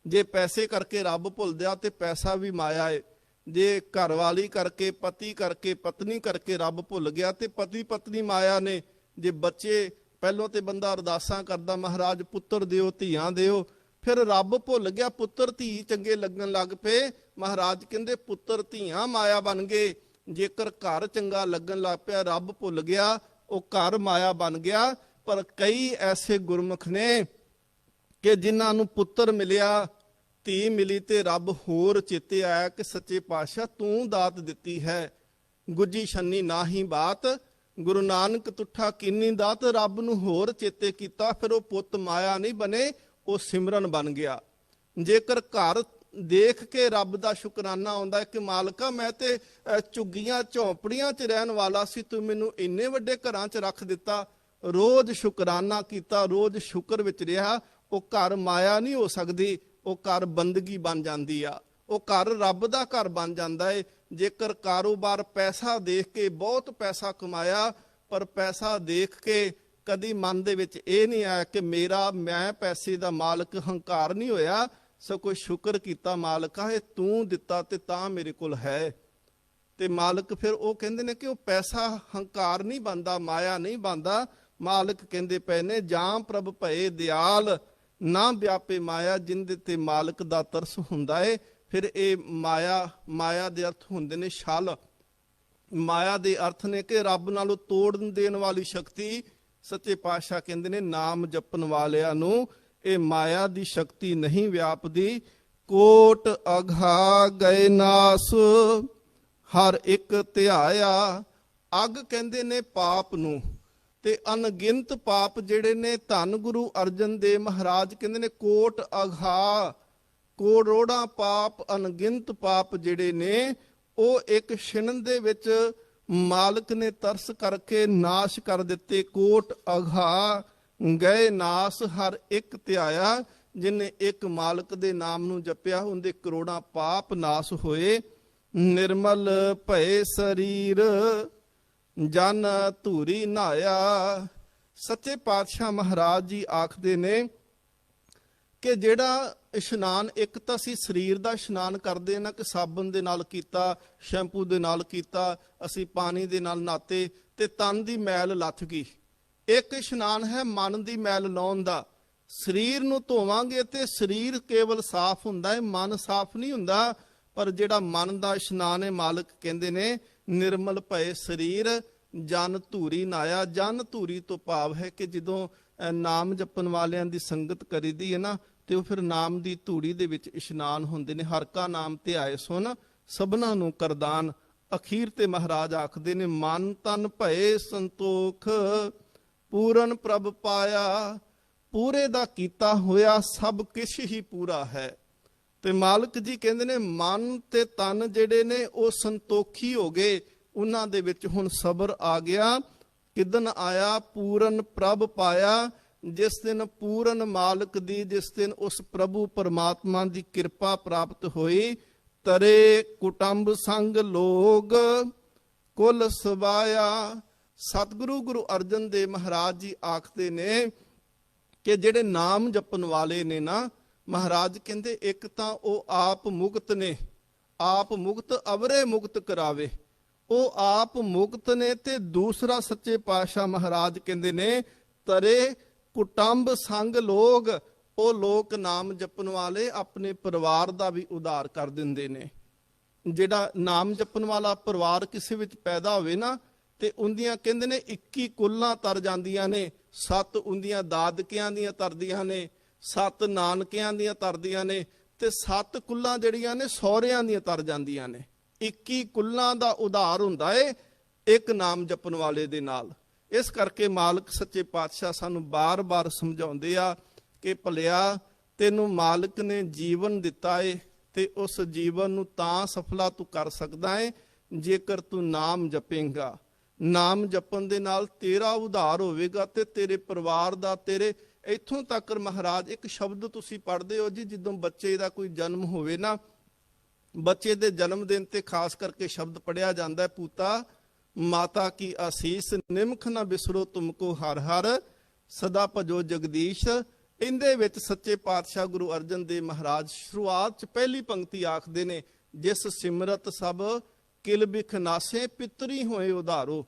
ਜੇ ਪੈਸੇ ਕਰਕੇ ਰੱਬ ਭੁੱਲ ਜਾ ਤੇ ਪੈਸਾ ਵੀ ਮਾਇਆ ਏ। ਜੇ ਘਰਵਾਲੀ ਕਰਕੇ, ਪਤੀ ਕਰਕੇ, ਪਤਨੀ ਕਰਕੇ ਰੱਬ ਭੁੱਲ ਗਿਆ ਤੇ ਪਤੀ ਪਤਨੀ ਮਾਇਆ ਨੇ। ਜੇ ਬੱਚੇ, ਪਹਿਲੋਂ ਤੇ ਬੰਦਾ ਅਰਦਾਸਾਂ ਕਰਦਾ ਮਹਾਰਾਜ ਪੁੱਤਰ ਦਿਓ, ਧੀਆਂ ਦਿਓ, ਫਿਰ ਰੱਬ ਭੁੱਲ ਗਿਆ, ਪੁੱਤਰ ਧੀ ਚੰਗੇ ਲੱਗਣ ਲੱਗ ਪਏ। ਮਹਾਰਾਜ ਕਹਿੰਦੇ ਪੁੱਤਰ ਧੀਆਂ ਮਾਇਆ ਬਣ ਗਏ। ਜੇਕਰ ਘਰ ਚੰਗਾ ਲੱਗਣ ਲੱਗ ਪਿਆ, ਰੱਬ ਭੁੱਲ ਗਿਆ, ਉਹ ਘਰ ਮਾਇਆ ਬਣ ਗਿਆ। ਪਰ ਕਈ ਐਸੇ ਗੁਰਮੁਖ ਨੇ ਕਿ ਜਿਨ੍ਹਾਂ ਨੂੰ ਪੁੱਤਰ ਮਿਲਿਆ, ਧੀ ਮਿਲੀ, ਤੇ ਰੱਬ ਹੋਰ ਚੇਤੇ ਆਇਆ ਕਿ ਸੱਚੇ ਪਾਤਸ਼ਾਹ ਤੂੰ ਦਾਤ ਦਿੱਤੀ ਹੈ। ਗੁੱਜੀ ਛੰਨੀ ਨਾਹੀ ਬਾਤ, ਗੁਰੂ ਨਾਨਕ ਤੁਠਾ ਕੀਨੀ ਦਾਤ। ਰੱਬ ਨੂੰ ਹੋਰ ਚੇਤੇ ਕੀਤਾ, ਫਿਰ ਉਹ ਪੁੱਤ ਮਾਇਆ ਨਹੀਂ ਬਣੇ, ਉਹ ਸਿਮਰਨ ਬਣ ਗਿਆ। ਜੇਕਰ ਘਰ ਦੇਖ ਕੇ ਰੱਬ ਦਾ ਸ਼ੁਕਰਾਨਾ ਆਉਂਦਾ ਕਿ ਮਾਲਕਾ ਮੈਂ ਤੇ ਝੁੱਗੀਆਂ ਝੌਂਪੜੀਆਂ 'ਚ ਰਹਿਣ ਵਾਲਾ ਸੀ, ਤੂੰ ਮੈਨੂੰ ਇੰਨੇ ਵੱਡੇ ਘਰਾਂ 'ਚ ਰੱਖ ਦਿੱਤਾ। ਰੋਜ਼ ਸ਼ੁਕਰਾਨਾ ਕੀਤਾ, ਰੋਜ਼ ਸ਼ੁਕਰ ਵਿੱਚ ਰਿਹਾ। ਉਹ ਘਰ ਮਾਇਆ ਨਹੀਂ ਹੋ ਸਕਦੀ, ਉਹ ਘਰ ਬੰਦਗੀ ਬਣ ਜਾਂਦੀ ਆ, ਉਹ ਘਰ ਰੱਬ ਦਾ ਘਰ ਬਣ ਜਾਂਦਾ ਏ। ਜੇਕਰ ਕਾਰੋਬਾਰ ਪੈਸਾ ਦੇਖ ਕੇ ਬਹੁਤ ਪੈਸਾ ਕਮਾਇਆ, ਪਰ ਪੈਸਾ ਦੇਖ ਕੇ ਕਦੀ ਮਨ ਦੇ ਵਿੱਚ ਇਹ ਨਹੀਂ ਆਇਆ ਕਿ ਮੈਂ ਪੈਸੇ ਦਾ ਮਾਲਕ, ਹੰਕਾਰ ਨਹੀਂ ਹੋਇਆ, ਸਗੋਂ ਸ਼ੁਕਰ ਕੀਤਾ ਮਾਲਕਾ ਇਹ ਤੂੰ ਦਿੱਤਾ ਤੇ ਤਾਂ ਮੇਰੇ ਕੋਲ ਹੈ। ਤੇ ਮਾਲਕ ਫਿਰ ਉਹ ਕਹਿੰਦੇ ਨੇ ਕਿ ਉਹ ਪੈਸਾ ਹੰਕਾਰ ਨਹੀਂ ਬਣਦਾ, ਮਾਇਆ ਨਹੀਂ ਬਣਦਾ। ਮਾਲਕ ਕਹਿੰਦੇ ਪਏ ਨੇ ਜਾਂ ਪ੍ਰਭ ਭਏ ਦਿਆਲ ਨਾ ਵਿਆਪੇ ਮਾਇਆ। ਜਿੰਦੇ ਤੇ ਮਾਲਕ ਦਾ ਤਰਸ ਹੁੰਦਾ ਏ, ਫਿਰ ਇਹ ਮਾਇਆ ਦੇ ਅਰਥ ਹੁੰਦੇ ਨੇ ਛਲ। ਮਾਇਆ ਦੇ ਅਰਥ ਨੇ ਕਿ ਰੱਬ ਨਾਲੋਂ ਤੋੜਨ ਦੇਣ ਵਾਲੀ ਸ਼ਕਤੀ। ਸੱਚੇ ਪਾਤਸ਼ਾਹ ਕਹਿੰਦੇ ਨੇ ਨਾਮ ਜਪਣ ਵਾਲਿਆਂ ਨੂੰ ਇਹ ਮਾਇਆ ਦੀ ਸ਼ਕਤੀ ਨਹੀਂ ਵਿਆਪਦੀ। ਕੋਟ ਅਘਾ ਗਏ ਨਾਸ ਹਰ ਇੱਕ ਧਿਆਇਆ। ਅੱਗ ਕਹਿੰਦੇ ਨੇ ਪਾਪ ਨੂੰ, ਤੇ ਅਣਗਿਣਤ ਪਾਪ ਜਿਹੜੇ ਨੇ ਧੰਨ ਗੁਰੂ ਅਰਜਨ ਦੇਵ ਮਹਾਰਾਜ ਕਹਿੰਦੇ ਨੇ ਕੋਟ ਅਘਾ, ਕਰੋੜਾਂ ਪਾਪ, ਅਣਗਿਣਤ ਪਾਪ ਜਿਹੜੇ ਨੇ ਉਹ ਇੱਕ ਛਿਣ ਦੇ ਵਿੱਚ ਮਾਲਕ ਨੇ ਤਰਸ ਕਰਕੇ ਨਾਸ਼ ਕਰ ਦਿੱਤੇ। ਕੋਟ ਅਘਾ ਗਏ ਨਾਸ ਹਰ ਇੱਕ ਧਿਆਇਆ। ਜਿਹਨੇ ਇੱਕ ਮਾਲਕ ਦੇ ਨਾਮ ਨੂੰ ਜਪਿਆ ਉਹਦੇ ਕਰੋੜਾਂ ਪਾਪ ਨਾਸ ਹੋਏ। ਨਿਰਮਲ ਭਏ ਸਰੀਰ ਜਨ ਧੂਰੀ ਨਹਾਇਆ। ਸੱਚੇ ਪਾਤਸ਼ਾਹ ਮਹਾਰਾਜ ਜੀ ਆਖਦੇ ਨੇ ਕਿ ਜਿਹੜਾ ਇਸ਼ਨਾਨ, ਇੱਕ ਤਾਂ ਅਸੀਂ ਸਰੀਰ ਦਾ ਇਸ਼ਨਾਨ ਕਰਦੇ ਨਾ ਕਿ ਸਾਬਣ ਦੇ ਨਾਲ ਕੀਤਾ, ਸ਼ੈਂਪੂ ਦੇ ਨਾਲ ਕੀਤਾ, ਅਸੀਂ ਪਾਣੀ ਦੇ ਨਾਲ ਨਹਾਤੇ ਤੇ ਤਨ ਦੀ ਮੈਲ ਲੱਥ ਗਈ। ਇੱਕ ਇਸ਼ਨਾਨ ਹੈ ਮਨ ਦੀ ਮੈਲ ਲਾਉਣ ਦਾ। ਸਰੀਰ ਨੂੰ ਧੋਵਾਂਗੇ ਤੇ ਸਰੀਰ ਕੇਵਲ ਸਾਫ਼ ਹੁੰਦਾ ਹੈ, ਮਨ ਸਾਫ਼ ਨਹੀਂ ਹੁੰਦਾ। ਪਰ ਜਿਹੜਾ ਮਨ ਦਾ ਇਸ਼ਨਾਨ ਹੈ, ਮਾਲਕ ਕਹਿੰਦੇ ਨੇ ਨਿਰਮਲ ਭਏ ਸਰੀਰ ਜਨ ਧੂਰੀ ਨਹਾਇਆ। ਜਨ ਧੂਰੀ ਤੋਂ ਭਾਵ ਹੈ ਕਿ ਜਦੋਂ ਨਾਮ ਜਪਣ ਵਾਲਿਆਂ ਦੀ ਸੰਗਤ ਕਰੀਦੀ ਹੈ ਨਾ, ਤੇ ਉਹ ਫਿਰ ਨਾਮ ਦੀ ਧੂੜੀ ਦੇ ਵਿੱਚ ਇਸ਼ਨਾਨ ਹੁੰਦੇ ਨੇ। ਹਰ ਕਾ ਨਾਮ ਧਿਆਏ ਸੁਨ ਸਭਨਾਂ ਨੂੰ ਕਰਦਾਨ। ਅਖੀਰ ਤੇ ਮਹਾਰਾਜ ਆਖਦੇ ਨੇ ਮਨ ਤਨ ਭਏ ਸੰਤੋਖ ਪੂਰਨ ਪ੍ਰਭ ਪਾਇਆ। ਪੂਰੇ ਦਾ ਕੀਤਾ ਹੋਇਆ ਸਭ ਕੁਛ ਹੀ ਪੂਰਾ ਹੈ। ਤੇ ਮਾਲਕ ਜੀ ਕਹਿੰਦੇ ਨੇ ਮਨ ਤੇ ਤਨ ਜਿਹੜੇ ਨੇ ਉਹ ਸੰਤੋਖੀ ਹੋ ਗਏ, ਉਹਨਾਂ ਦੇ ਵਿੱਚ ਹੁਣ ਸਬਰ ਆ ਗਿਆ। ਕਿਦਨ ਆਇਆ ਪੂਰਨ ਪ੍ਰਭ ਪਾਇਆ। ਜਿਸ ਦਿਨ ਪੂਰਨ ਮਾਲਕ ਦੀ, ਜਿਸ ਦਿਨ ਉਸ ਪ੍ਰਭੂ ਪਰਮਾਤਮਾ ਦੀ ਕਿਰਪਾ ਪ੍ਰਾਪਤ ਹੋਈ, ਤਰੇ ਕੁਟੰਬ ਸੰਗ ਲੋਗ ਕੁਲ ਸਵਾਇਆ। ਸਤਿਗੁਰੂ ਗੁਰੂ ਅਰਜਨ ਦੇਵ ਮਹਾਰਾਜ ਜੀ ਆਖਦੇ ਨੇ ਕਿ ਜਿਹੜੇ ਨਾਮ ਜਪਣ ਵਾਲੇ ਨੇ ਨਾ, ਮਹਾਰਾਜ ਕਹਿੰਦੇ ਇੱਕ ਤਾਂ ਉਹ ਆਪ ਮੁਕਤ ਨੇ, ਆਪ ਮੁਕਤ ਅਵਰੇ ਮੁਕਤ ਕਰਾਵੇ, ਉਹ ਆਪ ਮੁਕਤ ਨੇ। ਤੇ ਦੂਸਰਾ ਸੱਚੇ ਪਾਤਸ਼ਾਹ ਮਹਾਰਾਜ ਕਹਿੰਦੇ ਨੇ ਤਰੇ ਕੁਟੰਬ ਸੰਗ ਲੋਗ, ਉਹ ਲੋਕ ਨਾਮ ਜਪਣ ਵਾਲੇ ਆਪਣੇ ਪਰਿਵਾਰ ਦਾ ਵੀ ਉਧਾਰ ਕਰ ਦਿੰਦੇ ਨੇ। ਜਿਹੜਾ ਨਾਮ ਜਪਣ ਵਾਲਾ ਪਰਿਵਾਰ ਕਿਸੇ ਵਿੱਚ ਪੈਦਾ ਹੋਵੇ ਨਾ, ਤੇ ਉਹਦੀਆਂ ਕਹਿੰਦੇ ਨੇ 21 ਕੁੱਲਾਂ ਤਰ ਜਾਂਦੀਆਂ ਨੇ, 7 ਉਹਦੀਆਂ ਦਾਦਕਿਆਂ ਦੀਆਂ ਤਰਦੀਆਂ ਨੇ, 7 ਨਾਨਕਿਆਂ ਦੀਆਂ ਤਰਦੀਆਂ ਨੇ, ਤੇ 7 ਕੁੱਲਾਂ ਜਿਹੜੀਆਂ ਨੇ ਸਹੁਰਿਆਂ ਦੀਆਂ ਤਰ ਜਾਂਦੀਆਂ ਨੇ। 21 ਕੁੱਲਾਂ ਦਾ ਉਧਾਰ ਹੁੰਦਾ ਏ ਇੱਕ ਨਾਮ ਜਪਣ ਵਾਲੇ ਦੇ ਨਾਲ। ਇਸ ਕਰਕੇ ਮਾਲਕ ਸੱਚੇ ਪਾਤਸ਼ਾਹ ਸਾਨੂੰ ਬਾਰ-ਬਾਰ ਸਮਝਾਉਂਦੇ ਆ ਕਿ ਭਲਿਆ ਤੈਨੂੰ ਮਾਲਕ ਨੇ ਜੀਵਨ ਦਿੱਤਾ ਏ, ਤੇ ਉਸ ਜੀਵਨ ਨੂੰ ਤਾਂ ਸਫਲਾ ਤੂੰ ਕਰ ਸਕਦਾ ਏ ਜੇਕਰ ਤੂੰ ਨਾਮ ਜਪੇਂਗਾ। ਨਾਮ ਜਪਣ ਦੇ ਨਾਲ ਤੇਰਾ ਉਧਾਰ ਹੋਵੇਗਾ ਤੇ ਤੇਰੇ ਪਰਿਵਾਰ ਦਾ। ਤੇਰੇ ਇੱਥੋਂ ਤੱਕ ਮਹਾਰਾਜ ਇੱਕ ਸ਼ਬਦ ਤੁਸੀਂ ਪੜ੍ਹਦੇ ਹੋ ਜੀ, ਜਦੋਂ ਬੱਚੇ ਦਾ ਕੋਈ ਜਨਮ ਹੋਵੇ ਨਾ, ਬੱਚੇ ਦੇ ਜਨਮ ਦਿਨ ਤੇ ਖਾਸ ਕਰਕੇ ਸ਼ਬਦ ਪੜਿਆ ਜਾਂਦਾ ਹੈ, ਪੂਤਾ ਮਾਤਾ ਕੀ ਆਸੀਸ ਨਿਮਖ ਨਾ ਬਿਸਰੋ ਤੁਮਕੋ ਹਰ ਹਰ ਸਦਾ ਭਜੋ ਜਗਦੀਸ਼। ਇਹਦੇ ਵਿੱਚ ਸੱਚੇ ਪਾਤਸ਼ਾਹ ਗੁਰੂ ਅਰਜਨ ਦੇਵ ਮਹਾਰਾਜ ਸ਼ੁਰੂਆਤ ਚ ਪਹਿਲੀ ਪੰਕਤੀ ਆਖਦੇ ਨੇ, ਜਿਸ ਸਿਮਰਤ ਸਭ ਕਿਲ ਬਿਖ ਨਾਸੇ ਪਿਤਰੀ ਹੋਏ ਉਧਾਰੋ,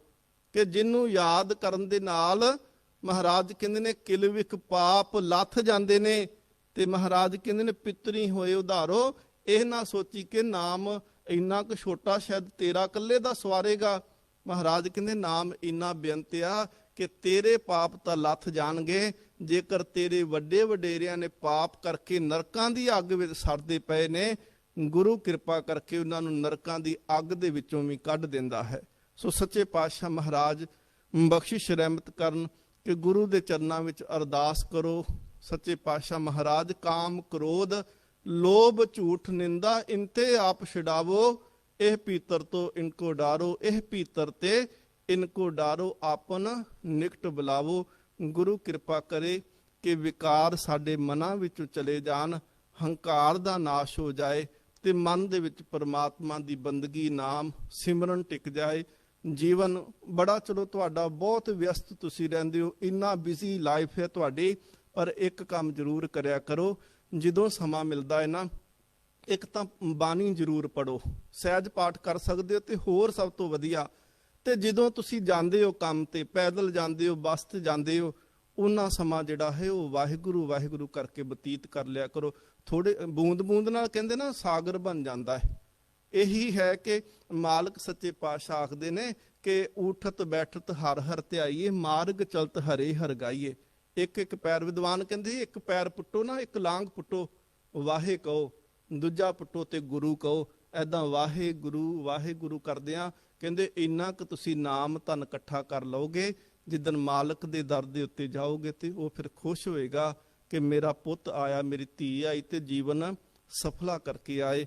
ਕਿ ਜਿਹਨੂੰ ਯਾਦ ਕਰਨ ਦੇ ਨਾਲ ਮਹਾਰਾਜ ਕਹਿੰਦੇ ਨੇ ਕਿਲ ਬਿਖ ਪਾਪ ਲੱਥ ਜਾਂਦੇ ਨੇ। ਤੇ ਮਹਾਰਾਜ ਕਹਿੰਦੇ ਨੇ ਪਿਤਰੀ ਹੋਏ ਉਧਾਰੋ। ਇਹ ਨਾ ਸੋਚੀ ਕਿ ਨਾਮ ਇੰਨਾ ਕੁ ਛੋਟਾ ਸ਼ਾਇਦ ਤੇਰਾ ਇਕੱਲੇ ਦਾ ਸਵਾਰੇਗਾ। ਮਹਾਰਾਜ ਕਹਿੰਦੇ ਨਾਮ ਇੰਨਾ ਬੇਅੰਤ ਆ ਕਿ ਤੇਰੇ ਪਾਪ ਤਾਂ ਲੱਥ ਜਾਣਗੇ, ਜੇਕਰ ਤੇਰੇ ਵੱਡੇ ਵਡੇਰਿਆਂ ਨੇ ਪਾਪ ਕਰਕੇ ਨਰਕਾਂ ਦੀ ਅੱਗ ਵਿੱਚ ਸੜਦੇ ਪਏ ਨੇ, ਗੁਰੂ ਕਿਰਪਾ ਕਰਕੇ ਉਹਨਾਂ ਨੂੰ ਨਰਕਾਂ ਦੀ ਅੱਗ ਦੇ ਵਿੱਚੋਂ ਵੀ ਕੱਢ ਦਿੰਦਾ ਹੈ। ਸੋ ਸੱਚੇ ਪਾਤਸ਼ਾਹ ਮਹਾਰਾਜ ਬਖਸ਼ਿਸ਼ ਰਹਿਮਤ ਕਰਨ ਕਿ ਗੁਰੂ ਦੇ ਚਰਨਾਂ ਵਿੱਚ ਅਰਦਾਸ ਕਰੋ। ਸੱਚੇ ਪਾਤਸ਼ਾਹ ਮਹਾਰਾਜ ਕਾਮ ਕ੍ਰੋਧ ਲੋਭ ਝੂਠ ਨਿੰਦਾ ਇਨਤੇ ਆਪ ਛਡਾਵੋ, ਇਹ ਪੀਤਰ ਤੋਂ ਇਨਕੋ ਡਾਰੋ, ਇਹ ਪੀਤਰ ਤੇ ਇਨਕੋ ਡਾਰੋ, ਆਪਨ ਨਿਕਟ ਬੁਲਾਵੋ। ਗੁਰੂ ਕਿਰਪਾ ਕਰੇ ਕਿ ਵਿਕਾਰ ਸਾਡੇ ਮਨਾਂ ਵਿੱਚੋਂ ਚਲੇ ਜਾਣ, ਹੰਕਾਰ ਦਾ ਨਾਸ਼ ਹੋ ਜਾਏ ਤੇ ਮਨ ਦੇ ਵਿੱਚ ਪਰਮਾਤਮਾ ਦੀ ਬੰਦਗੀ ਨਾਮ ਸਿਮਰਨ ਟਿਕ ਜਾਏ। ਜੀਵਨ ਬੜਾ, ਚਲੋ ਤੁਹਾਡਾ ਬਹੁਤ ਵਿਅਸਤ ਤੁਸੀਂ ਰਹਿੰਦੇ ਹੋ, ਇੰਨਾ ਬਿਜ਼ੀ ਲਾਈਫ ਹੈ ਤੁਹਾਡੀ, ਪਰ ਇੱਕ ਕੰਮ ਜ਼ਰੂਰ ਕਰਿਆ ਕਰੋ, ਜਦੋਂ ਸਮਾਂ ਮਿਲਦਾ ਹੈ ਨਾ, ਇੱਕ ਤਾਂ ਬਾਣੀ ਜ਼ਰੂਰ ਪੜੋ, ਸਹਿਜ ਪਾਠ ਕਰ ਸਕਦੇ ਹੋ ਤੇ ਹੋਰ ਸਭ ਤੋਂ ਵਧੀਆ। ਤੇ ਜਦੋਂ ਤੁਸੀਂ ਜਾਂਦੇ ਹੋ ਕੰਮ ਤੇ, ਪੈਦਲ ਜਾਂਦੇ ਹੋ, ਬੱਸ ਤੇ ਜਾਂਦੇ ਹੋ, ਉਹਨਾਂ ਸਮਾਂ ਜਿਹੜਾ ਹੈ ਉਹ ਵਾਹਿਗੁਰੂ ਵਾਹਿਗੁਰੂ ਕਰਕੇ ਬਤੀਤ ਕਰ ਲਿਆ ਕਰੋ। ਥੋੜੇ ਬੂੰਦ ਬੂੰਦ ਨਾਲ ਕਹਿੰਦੇ ਨਾ ਸਾਗਰ ਬਣ ਜਾਂਦਾ ਹੈ। ਇਹੀ ਹੈ ਕਿ ਮਾਲਕ ਸੱਚੇ ਪਾਤਸ਼ਾਹ ਆਖਦੇ ਨੇ ਕਿ ਊਠਤ ਬੈਠਤ ਹਰ ਹਰ ਧਿਆਈਏ, ਮਾਰਗ ਚਲਤ ਹਰੇ ਹਰ ਗਾਈਏ। ਇੱਕ ਇੱਕ ਪੈਰ, ਵਿਦਵਾਨ ਕਹਿੰਦੇ ਇੱਕ ਪੈਰ ਪੁੱਟੋ ਨਾ, ਇੱਕ ਲਾਂਗ ਪੁੱਟੋ ਵਾਹੇ ਕਹੋ, ਦੂਜਾ ਪੁੱਟੋ ਤੇ ਗੁਰੂ ਕਹੋ। ਐਦਾਂ ਵਾਹਿਗੁਰੂ ਵਾਹਿਗੁਰੂ ਕਰਦਿਆਂ ਕਹਿੰਦੇ ਇੰਨਾ ਕੁ ਤੁਸੀਂ ਨਾਮ ਧਨ ਇਕੱਠਾ ਕਰ ਲਓਗੇ, ਜਿੱਦਣ ਮਾਲਕ ਦੇ ਦਰ ਦੇ ਉੱਤੇ ਜਾਓਗੇ ਤੇ ਉਹ ਫਿਰ ਖੁਸ਼ ਹੋਏਗਾ ਕਿ ਮੇਰਾ ਪੁੱਤ ਆਇਆ, ਮੇਰੀ ਧੀ ਆਈ ਤੇ ਜੀਵਨ ਸਫਲਾ ਕਰਕੇ ਆਏ।